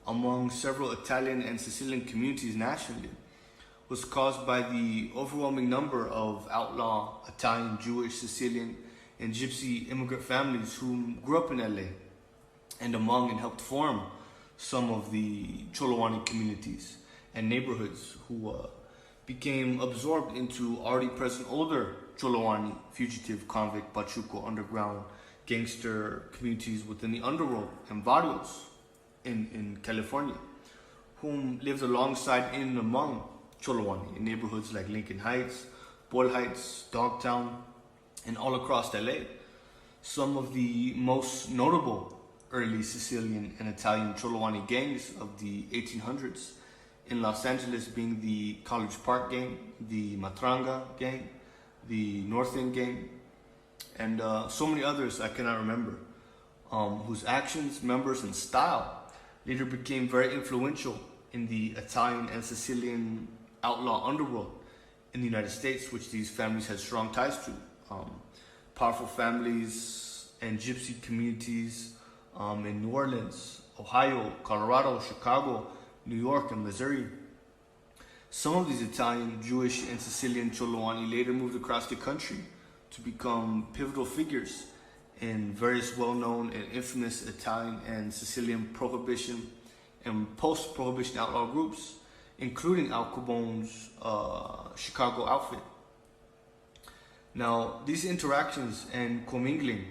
among several Italian and Sicilian communities nationally was caused by the overwhelming number of outlaw Italian, Jewish, Sicilian, and Gypsy immigrant families who grew up in LA and among and helped form some of the Cholowani communities and neighborhoods who became absorbed into already present older Cholowani, fugitive, convict, Pachuco, underground, gangster communities within the underworld and barrios in California, whom lived alongside in and among Cholowani in neighborhoods like Lincoln Heights, Boyle Heights, Dogtown, and all across LA. Some of the most notable early Sicilian and Italian Cholowani gangs of the 1800s in Los Angeles, being the College Park gang, the Matranga gang, the North End gang, and so many others I cannot remember, whose actions, members, and style later became very influential in the Italian and Sicilian outlaw underworld in the United States, which these families had strong ties to. Powerful families and gypsy communities in New Orleans, Ohio, Colorado, Chicago, New York, and Missouri. Some of these Italian, Jewish, and Sicilian Cholowani later moved across the country to become pivotal figures in various well-known and infamous Italian and Sicilian Prohibition and post-Prohibition outlaw groups, including Al Capone's Chicago outfit. Now, these interactions and commingling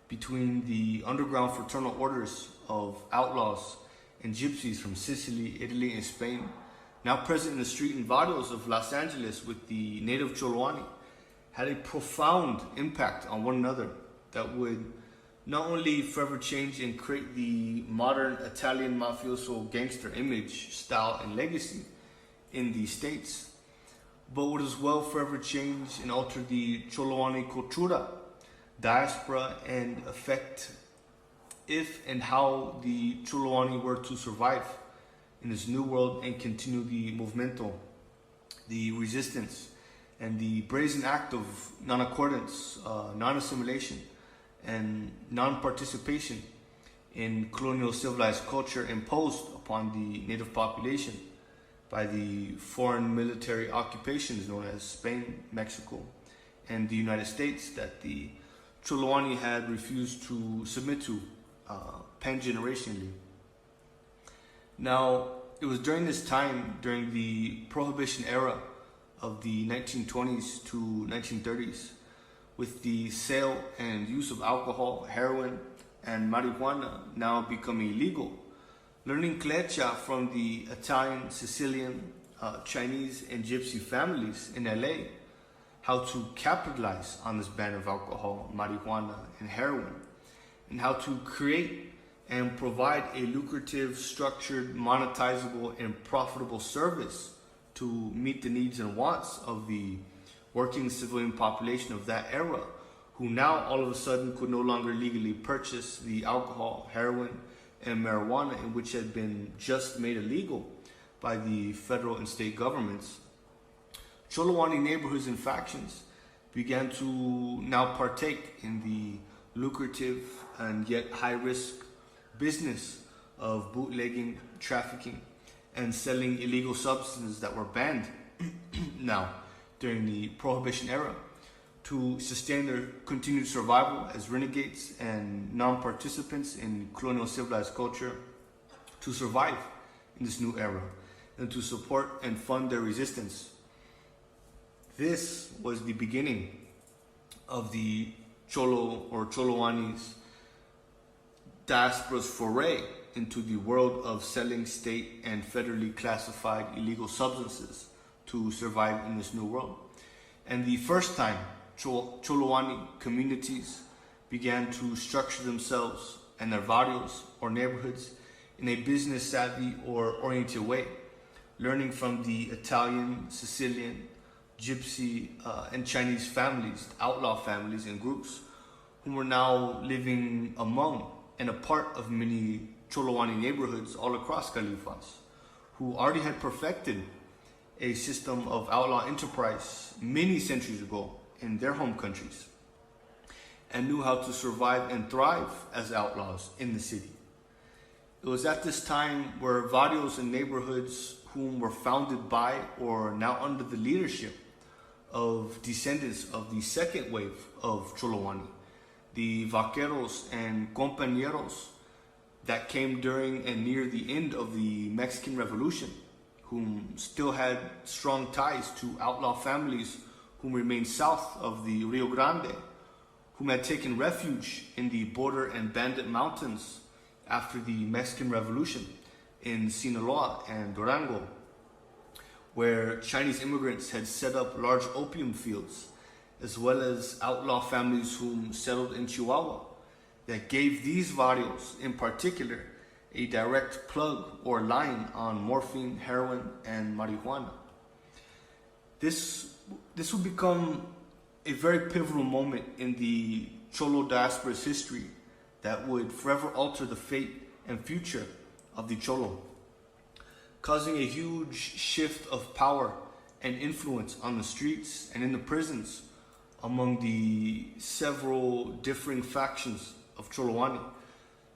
between the underground fraternal orders of outlaws and gypsies from Sicily, Italy, and Spain, now present in the street and barrios of Los Angeles with the native Cholowani, had a profound impact on one another that would not only forever change and create the modern Italian mafioso gangster image, style, and legacy in the States, but would as well forever change and alter the Cholowani cultura, diaspora, and affect if and how the Cholowani were to survive in this new world and continue the movimento, the resistance, and the brazen act of non-accordance, non-assimilation, and non-participation in colonial civilized culture imposed upon the native population by the foreign military occupations known as Spain, Mexico, and the United States that the Cholowani had refused to submit to pan-generationally. Now, it was during this time, during the Prohibition era of the 1920s to 1930s, with the sale and use of alcohol, heroin, and marijuana now becoming illegal, learning clecha from the Italian, Sicilian, Chinese, and Gypsy families in LA how to capitalize on this ban of alcohol, marijuana, and heroin, and how to create and provide a lucrative, structured, monetizable, and profitable service to meet the needs and wants of the working civilian population of that era, who now all of a sudden could no longer legally purchase the alcohol, heroin, and marijuana, in which had been just made illegal by the federal and state governments. Cholowani neighborhoods and factions began to now partake in the lucrative and yet high-risk business of bootlegging, trafficking, and selling illegal substances that were banned now during the Prohibition era to sustain their continued survival as renegades and non-participants in colonial civilized culture, to survive in this new era and to support and fund their resistance. This was the beginning of the Cholo or Cholowani's diaspora's foray into the world of selling state and federally classified illegal substances to survive in this new world. And the first time Cholowani communities began to structure themselves and their barrios or neighborhoods in a business savvy or oriented way, learning from the Italian, Sicilian, Gypsy, and Chinese families, outlaw families and groups, who were now living among and a part of many Cholowani neighborhoods all across Califas, who already had perfected a system of outlaw enterprise many centuries ago in their home countries, and knew how to survive and thrive as outlaws in the city. It was at this time where barrios and neighborhoods whom were founded by or now under the leadership of descendants of the second wave of Cholowani, the vaqueros and compañeros that came during and near the end of the Mexican Revolution, whom still had strong ties to outlaw families whom remained south of the Rio Grande, whom had taken refuge in the border and bandit mountains after the Mexican Revolution in Sinaloa and Durango, where Chinese immigrants had set up large opium fields, as well as outlaw families whom settled in Chihuahua, that gave these barrios in particular a direct plug or line on morphine, heroin, and marijuana. This would become a very pivotal moment in the Cholo diaspora's history that would forever alter the fate and future of the Cholo, causing a huge shift of power and influence on the streets and in the prisons among the several differing factions of Cholowani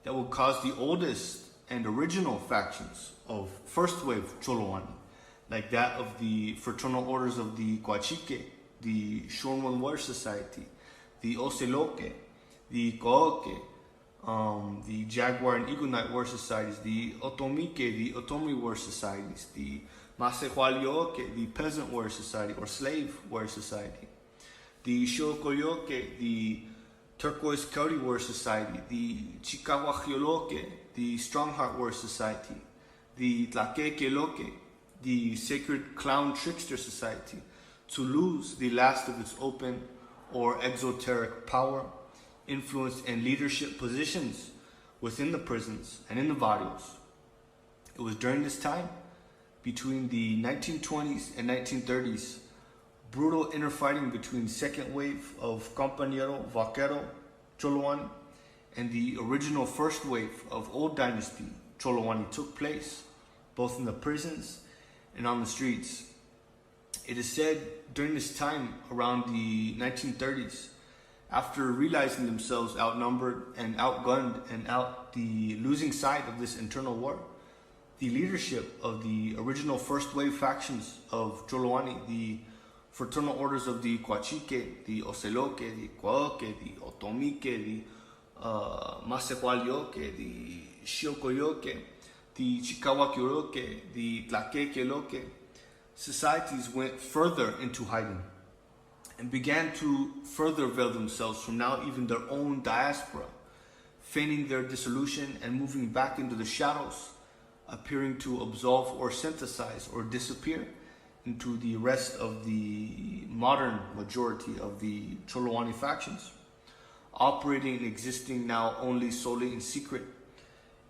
that would cause the oldest and original factions of first wave Cholowani, like that of the fraternal orders of the Coachique, the Shornwan War Society, the Oceloque, the Cooque, the Jaguar and Eagle Knight War Societies, the Otomique, the Otomi War Societies, the Masehualioque, the Peasant War Society or Slave War Society, the Xocoyoque, the Turquoise County War Society, the Chicahuajioloque, the Strongheart War Society, the Tlaquequeloque, the Sacred Clown Trickster Society, to lose the last of its open or exoteric power, influence, and leadership positions within the prisons and in the barrios. It was during this time, between the 1920s and 1930s, brutal interfighting between second wave of Compañero Vaquero Cholowani and the original first wave of Old Dynasty Cholowani took place, both in the prisons and on the streets. It is said during this time, around the 1930s, after realizing themselves outnumbered and outgunned and out the losing side of this internal war, the leadership of the original first wave factions of Cholowani, the fraternal orders of the Coachique, the Oceloque, the Coaque, the Otomique, the Masehualioque, the Xocoyoque, the Chicahuaquioloque, the Tlaquequeloque, societies went further into hiding and began to further veil themselves from now even their own diaspora, feigning their dissolution and moving back into the shadows, appearing to absolve or synthesize or disappear into the rest of the modern majority of the Cholowani factions, operating and existing now only solely in secret,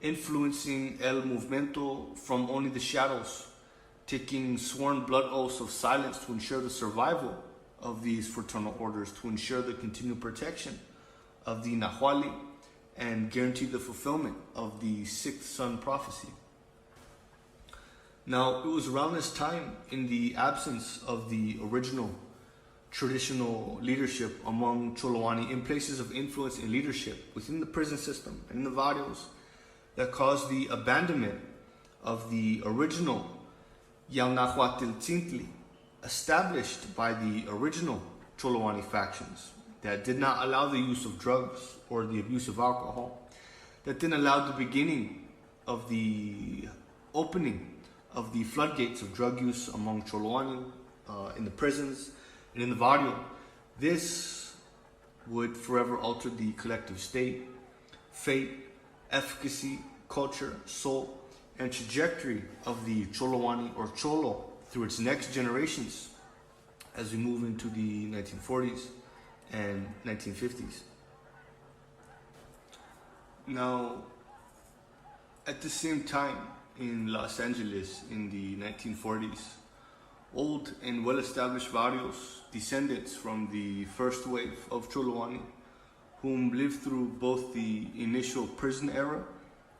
influencing El Movimiento from only the shadows, taking sworn blood oaths of silence to ensure the survival of these fraternal orders, to ensure the continued protection of the Nahuali and guarantee the fulfillment of the sixth son prophecy. Now, it was around this time, in the absence of the original traditional leadership among Cholowani in places of influence and leadership within the prison system and in the barrios, that caused the abandonment of the original Yaunahuatiltzintli, established by the original Cholowani factions, that did not allow the use of drugs or the abuse of alcohol, that didn't allow the beginning of the opening of the floodgates of drug use among Cholowani in the prisons and in the barrio. This would forever alter the collective state, fate, efficacy, culture, soul, and trajectory of the Cholowani or Cholo through its next generations as we move into the 1940s and 1950s. Now, at the same time, in Los Angeles in the 1940s, old and well-established barrios, descendants from the first wave of Cholowani, whom lived through both the initial prison era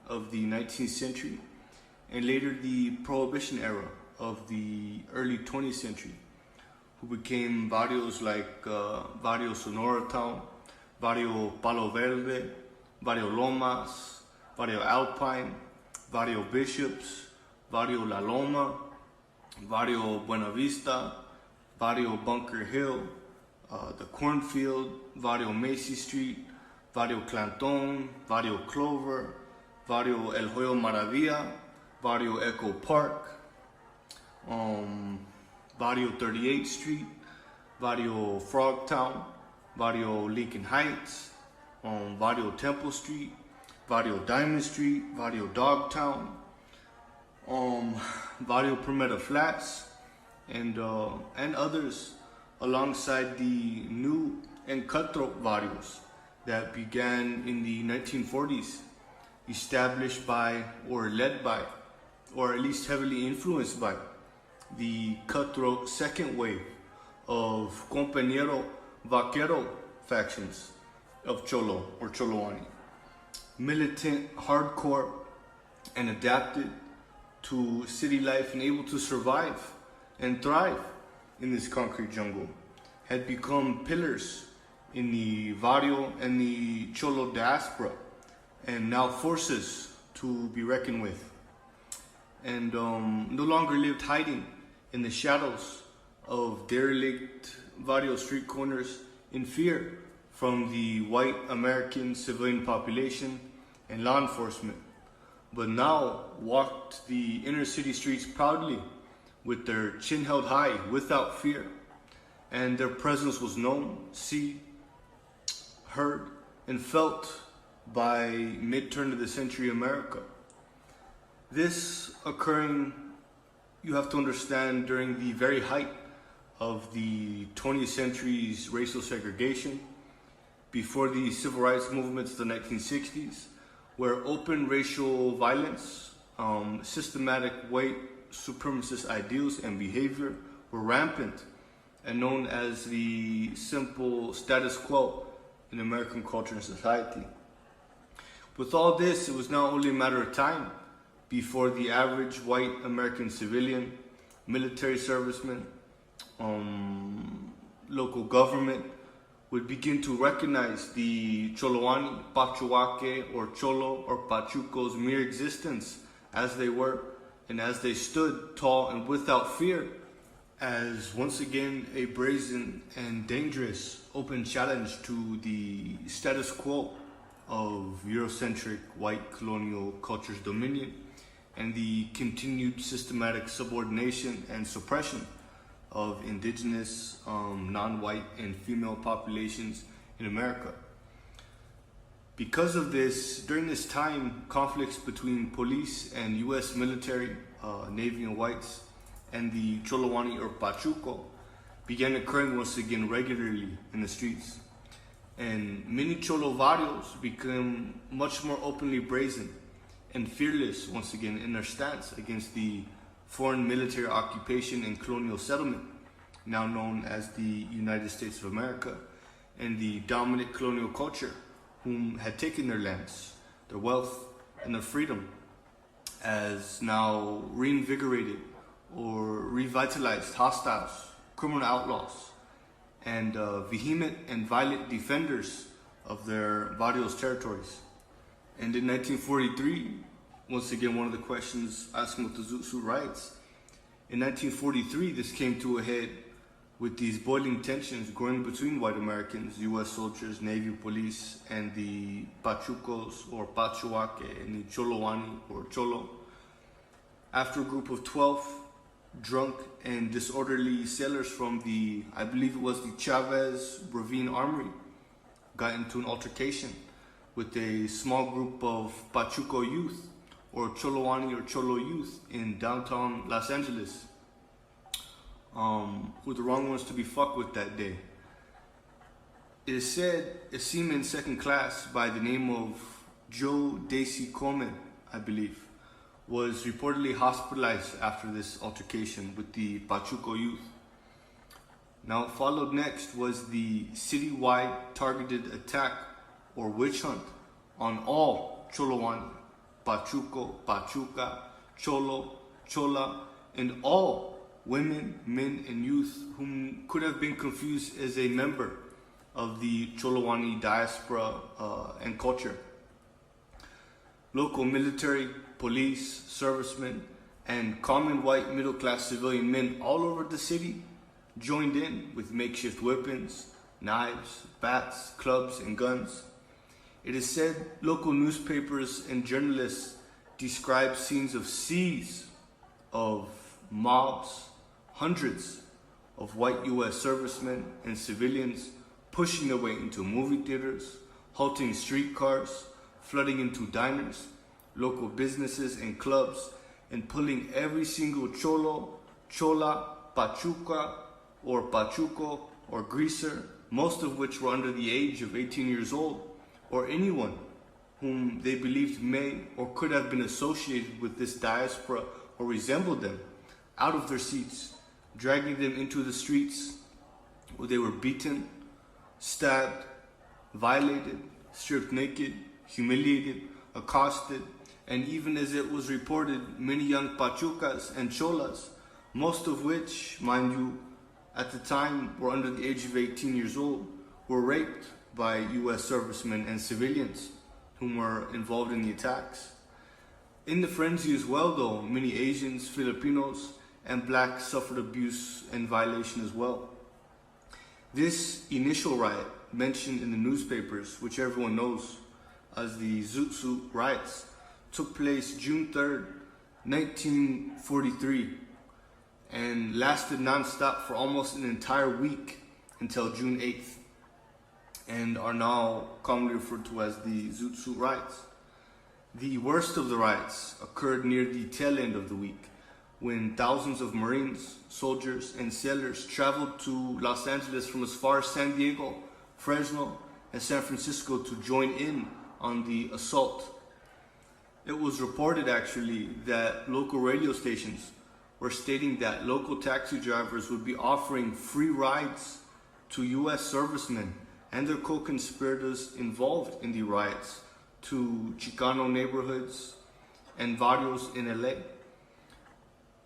of the 19th century and later the Prohibition era of the early 20th century, who became barrios like Barrio Sonora Town, Barrio Palo Verde, Barrio Lomas, Barrio Alpine, Barrio Bishops, Barrio La Loma, Barrio Buena Vista, Barrio Bunker Hill, the Cornfield, Barrio Macy Street, Barrio Clanton, Barrio Clover, Barrio El Hoyo Maravilla, Barrio Echo Park, Barrio 38th Street, Barrio Frogtown, Barrio Lincoln Heights, Barrio Temple Street, Barrio Diamond Street, Barrio Dogtown, Barrio Palmetto Flats, and others, alongside the new and cutthroat barrios that began in the 1940s, established by, or led by, or at least heavily influenced by, the cutthroat second wave of compañero vaquero factions of Cholo or Cholowani. Militant, hardcore, and adapted to city life and able to survive and thrive in this concrete jungle, had become pillars in the barrio and the Cholo diaspora, and now forces to be reckoned with, and no longer lived hiding in the shadows of derelict barrio street corners in fear from the white American civilian population and law enforcement, but now walked the inner city streets proudly with their chin held high without fear, and their presence was known, seen, heard, and felt by mid-turn of the century America. This occurring, you have to understand, during the very height of the 20th century's racial segregation, before the civil rights movements of the 1960s, where open racial violence, systematic white supremacist ideals and behavior were rampant and known as the simple status quo in American culture and society. With all this, it was not only a matter of time before the average white American civilian, military serviceman, local government would begin to recognize the Cholowani, Pachuaque, or Cholo, or Pachuco's mere existence as they were and as they stood tall and without fear, as once again a brazen and dangerous open challenge to the status quo of Eurocentric white colonial culture's dominion and the continued systematic subordination and suppression of indigenous, non-white, and female populations in America. Because of this, during this time, conflicts between police and U.S. military, Navy and whites, and the Cholowani or Pachuco began occurring once again regularly in the streets. And many Cholo barrios became much more openly brazen and fearless once again in their stance against the foreign military occupation and colonial settlement, now known as the United States of America, and the dominant colonial culture whom had taken their lands, their wealth, and their freedom, as now reinvigorated or revitalized hostiles, criminal outlaws, and vehement and violent defenders of their barrios territories. And in 1943, once again, one of the questions asking what the Zoot writes, in 1943, this came to a head with these boiling tensions growing between white Americans, U.S. soldiers, Navy, police, and the Pachucos or Pachuaque and the Cholowani or Cholo. After a group of 12 drunk and disorderly sailors from the, I believe it was the Chavez Ravine Armory, got into an altercation with a small group of Pachuco youth or Cholowani or Cholo youth in downtown Los Angeles, who were the wrong ones to be fucked with that day. It is said a seaman second class by the name of Joe Dacey Coleman, I believe, was reportedly hospitalized after this altercation with the Pachuco youth. Now, followed next was the citywide targeted attack or witch hunt on all Cholowani, Pachuco, Pachuca, Cholo, Chola, and all women, men, and youth whom could have been confused as a member of the Cholowani diaspora and culture. Local military, police, servicemen, and common white middle-class civilian men all over the city joined in with makeshift weapons, knives, bats, clubs, and guns. It is said local newspapers and journalists describe scenes of seas of mobs, hundreds of white U.S. servicemen and civilians pushing their way into movie theaters, halting streetcars, flooding into diners, local businesses and clubs, and pulling every single Cholo, Chola, Pachuca, or Pachuco, or greaser, most of which were under the age of 18 years old, or anyone whom they believed may or could have been associated with this diaspora or resembled them out of their seats, dragging them into the streets where they were beaten, stabbed, violated, stripped naked, humiliated, accosted, and even as it was reported, many young Pachucas and Cholas, most of which, mind you, at the time were under the age of 18 years old, were raped by US servicemen and civilians whom were involved in the attacks. In the frenzy as well though, many Asians, Filipinos, and blacks suffered abuse and violation as well. This initial riot, mentioned in the newspapers, which everyone knows as the Zoot riots, took place June 3rd, 1943, and lasted non-stop for almost an entire week until June 8th, and are now commonly referred to as the Zoot riots. The worst of the riots occurred near the tail end of the week, when thousands of Marines, soldiers, and sailors traveled to Los Angeles from as far as San Diego, Fresno, and San Francisco to join in on the assault. It was reported actually that local radio stations were stating that local taxi drivers would be offering free rides to US servicemen and their co-conspirators involved in the riots to Chicano neighborhoods and barrios in LA.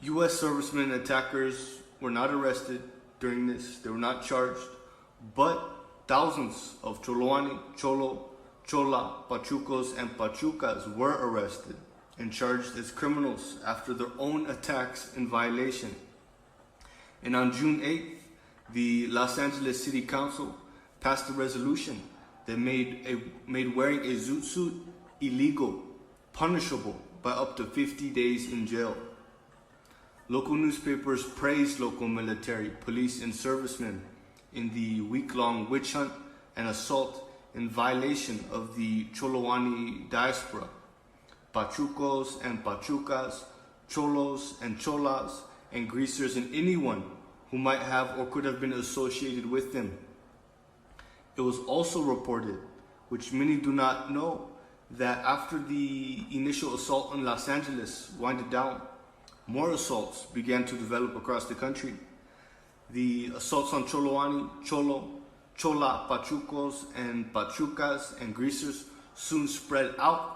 US servicemen attackers were not arrested during this, they were not charged, but thousands of Choloani, Cholo, Chola, Pachucos, and Pachucas were arrested and charged as criminals after their own attacks in violation. And on June 8th, the Los Angeles City Council passed a resolution that made wearing a zoot suit illegal, punishable by up to 50 days in jail. Local newspapers praised local military, police, and servicemen in the week-long witch hunt and assault in violation of the Choloani diaspora. Pachucos and Pachucas, Cholos and Cholas, and greasers, and anyone who might have or could have been associated with them. It was also reported, which many do not know, that after the initial assault in Los Angeles winded down, more assaults began to develop across the country. The assaults on Choloani, Cholo, Chola, Pachucos, and Pachucas, and greasers soon spread out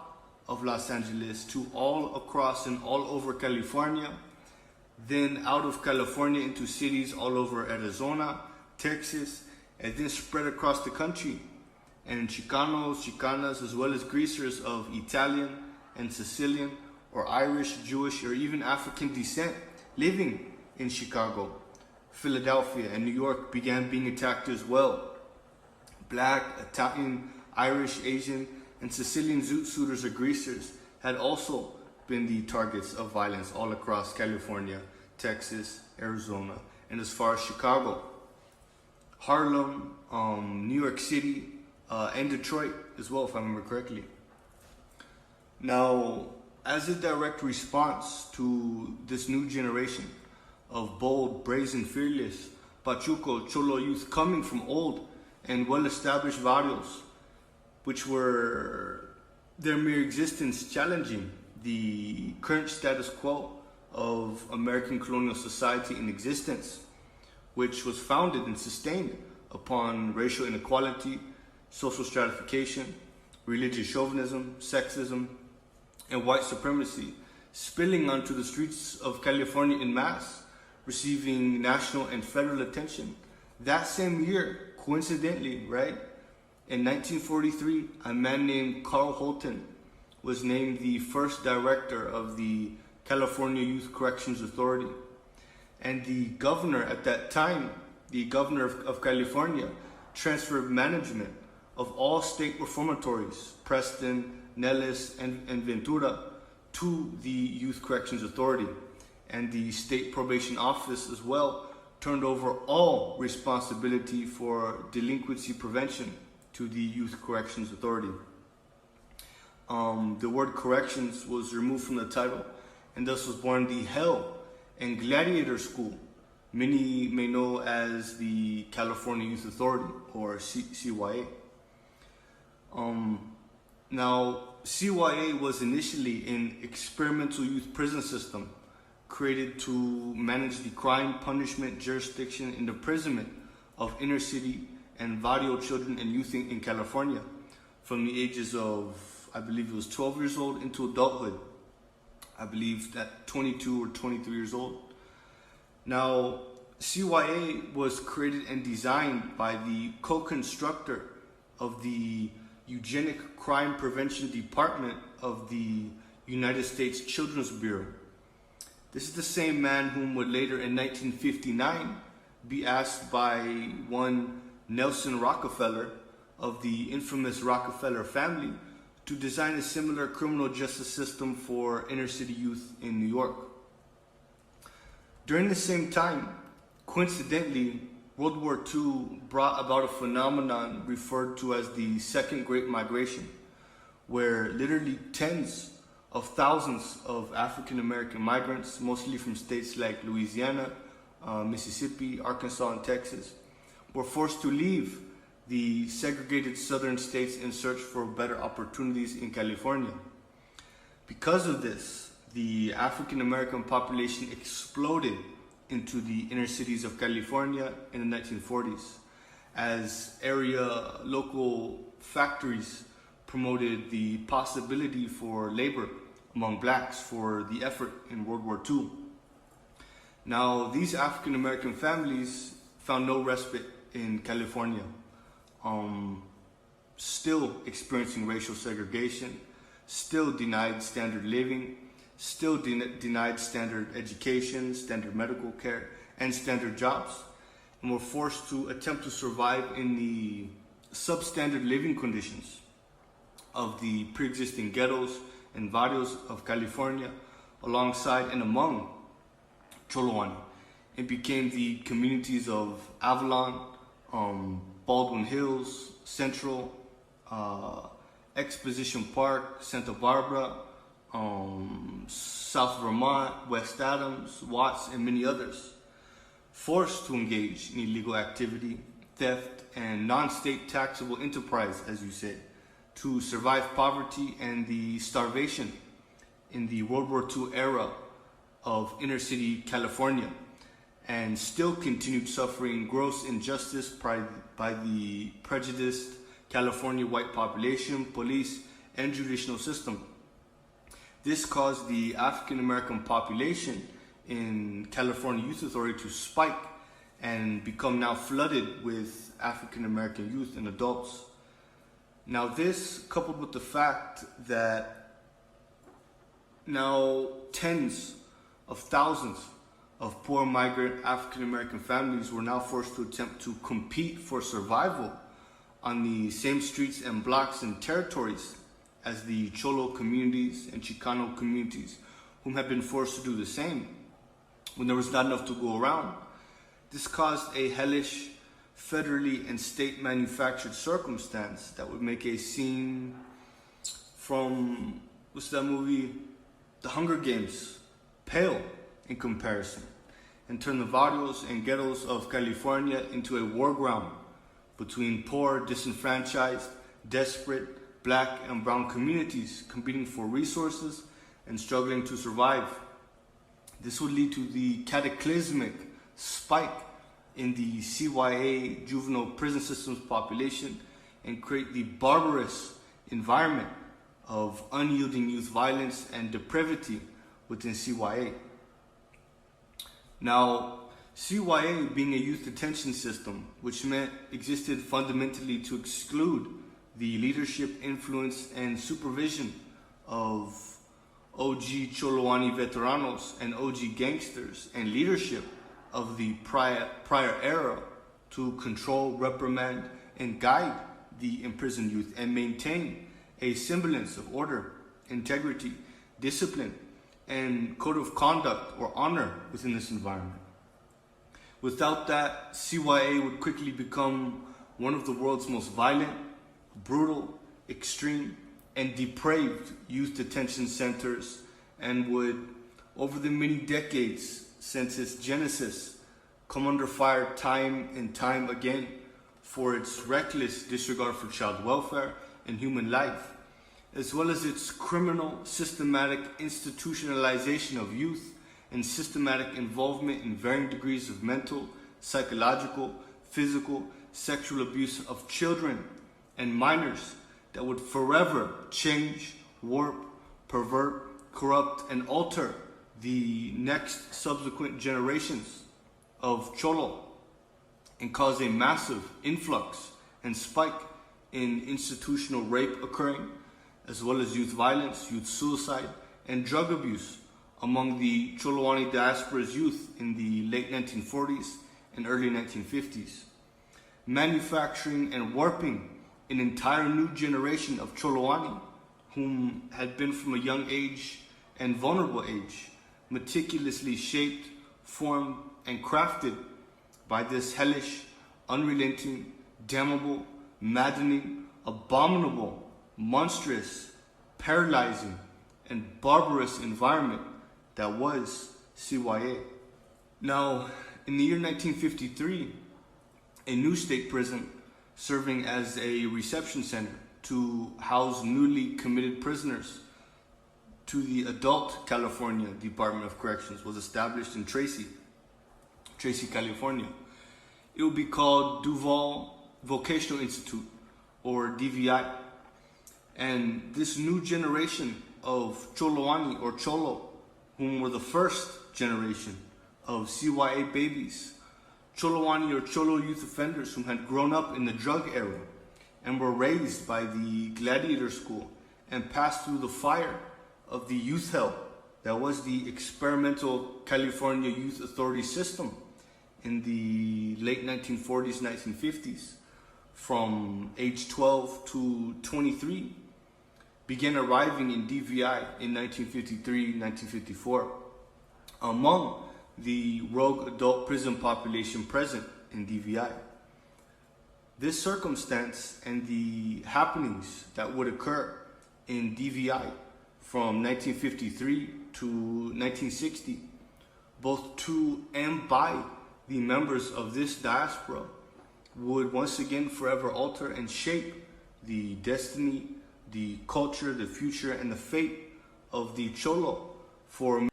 of Los Angeles to all across and all over California, then out of California into cities all over Arizona, Texas, and then spread across the country. And Chicanos, Chicanas, as well as greasers of Italian and Sicilian or Irish, Jewish, or even African descent living in Chicago, Philadelphia, and New York began being attacked as well. Black, Italian, Irish, Asian, and Sicilian zoot suiters or greasers had also been the targets of violence all across California, Texas, Arizona, and as far as Chicago. Harlem, New York City, and Detroit as well, if I remember correctly. Now, as a direct response to this new generation of bold, brazen, fearless Pachuco Cholo youth coming from old and well-established barrios, which were their mere existence challenging the current status quo of American colonial society in existence, which was founded and sustained upon racial inequality, social stratification, religious chauvinism, sexism, and white supremacy, spilling onto the streets of California en masse, receiving national and federal attention. That same year, coincidentally, right, in 1943, a man named Carl Holton was named the first director of the California Youth Corrections Authority. And the governor at that time, the governor of California, transferred management of all state reformatories, Preston, Nellis, and Ventura, to the Youth Corrections Authority. And the state probation office as well turned over all responsibility for delinquency prevention to the Youth Corrections Authority. The word corrections was removed from the title, and thus was born the Hell and Gladiator School, many may know as the California Youth Authority, or CYA. Now, CYA was initially an experimental youth prison system created to manage the crime, punishment, jurisdiction, and imprisonment of inner city and barrio children and youth in California from the ages of, I believe it was 12 years old into adulthood. I believe that 22 or 23 years old. Now, CYA was created and designed by the co-constructor of the Eugenic Crime Prevention Department of the United States Children's Bureau. This is the same man whom would later in 1959 be asked by one Nelson Rockefeller of the infamous Rockefeller family to design a similar criminal justice system for inner city youth in New York. During the same time, coincidentally, World War II brought about a phenomenon referred to as the Second Great Migration, where literally tens of thousands of African American migrants, mostly from states like Louisiana, Mississippi, Arkansas, and Texas, were forced to leave the segregated southern states in search for better opportunities in California. Because of this, the African American population exploded into the inner cities of California in the 1940s as local factories promoted the possibility for labor among blacks for the effort in World War II. Now, these African American families found no respite in California, still experiencing racial segregation, still denied standard living, still denied standard education, standard medical care, and standard jobs, and were forced to attempt to survive in the substandard living conditions of the pre-existing ghettos and barrios of California, alongside and among Cholo. It became the communities of Avalon, Baldwin Hills, Central, Exposition Park, Santa Barbara, South Vermont, West Adams, Watts, and many others, forced to engage in illegal activity, theft, and non-state taxable enterprise, as you said, to survive poverty and the starvation in the World War II era of inner city California, and still continued suffering gross injustice by the prejudiced California white population, police, and judicial system. This caused the African American population in California Youth Authority to spike and become now flooded with African American youth and adults. Now this, coupled with the fact that now tens of thousands of poor migrant African American families were now forced to attempt to compete for survival on the same streets and blocks and territories as the Cholo communities and Chicano communities, whom had been forced to do the same when there was not enough to go around. This caused a hellish federally and state manufactured circumstance that would make a scene from, what's that movie? The Hunger Games, pale in comparison, and turn the barrios and ghettos of California into a war ground between poor, disenfranchised, desperate, black and brown communities competing for resources and struggling to survive. This would lead to the cataclysmic spike in the CYA juvenile prison system's population and create the barbarous environment of unyielding youth violence and depravity within CYA. Now, CYA being a youth detention system, which meant existed fundamentally to exclude the leadership, influence, and supervision of OG Choloani veteranos and OG gangsters and leadership of the prior era to control, reprimand, and guide the imprisoned youth and maintain a semblance of order, integrity, discipline, and code of conduct or honor within this environment. Without that, CYA would quickly become one of the world's most violent, brutal, extreme, and depraved youth detention centers, and would, over the many decades since its genesis, come under fire time and time again for its reckless disregard for child welfare and human life, as well as its criminal, systematic institutionalization of youth and systematic involvement in varying degrees of mental, psychological, physical, sexual abuse of children and minors that would forever change, warp, pervert, corrupt, and alter the next subsequent generations of Cholo and cause a massive influx and spike in institutional rape occurring, as well as youth violence, youth suicide, and drug abuse among the Cholowani diaspora's youth in the late 1940s and early 1950s, manufacturing and warping an entire new generation of Cholowani, whom had been from a young age and vulnerable age, meticulously shaped, formed, and crafted by this hellish, unrelenting, damnable, maddening, abominable, monstrous, paralyzing, and barbarous environment that was CYA. Now, in the year 1953, a new state prison serving as a reception center to house newly committed prisoners to the adult California Department of Corrections was established in Tracy, California. It will be called Duval Vocational Institute, or DVI. And this new generation of Cholowani, or Cholo, whom were the first generation of CYA babies, Cholowani or Cholo youth offenders whom had grown up in the drug era and were raised by the gladiator school and passed through the fire of the youth hell that was the experimental California Youth Authority system in the late 1940s, 1950s, from age 12 to 23, began arriving in DVI in 1953, 1954, among the rogue adult prison population present in DVI. This circumstance and the happenings that would occur in DVI from 1953 to 1960, both to and by the members of this diaspora, would once again forever alter and shape the destiny, the culture, the future, and the fate of the Cholo for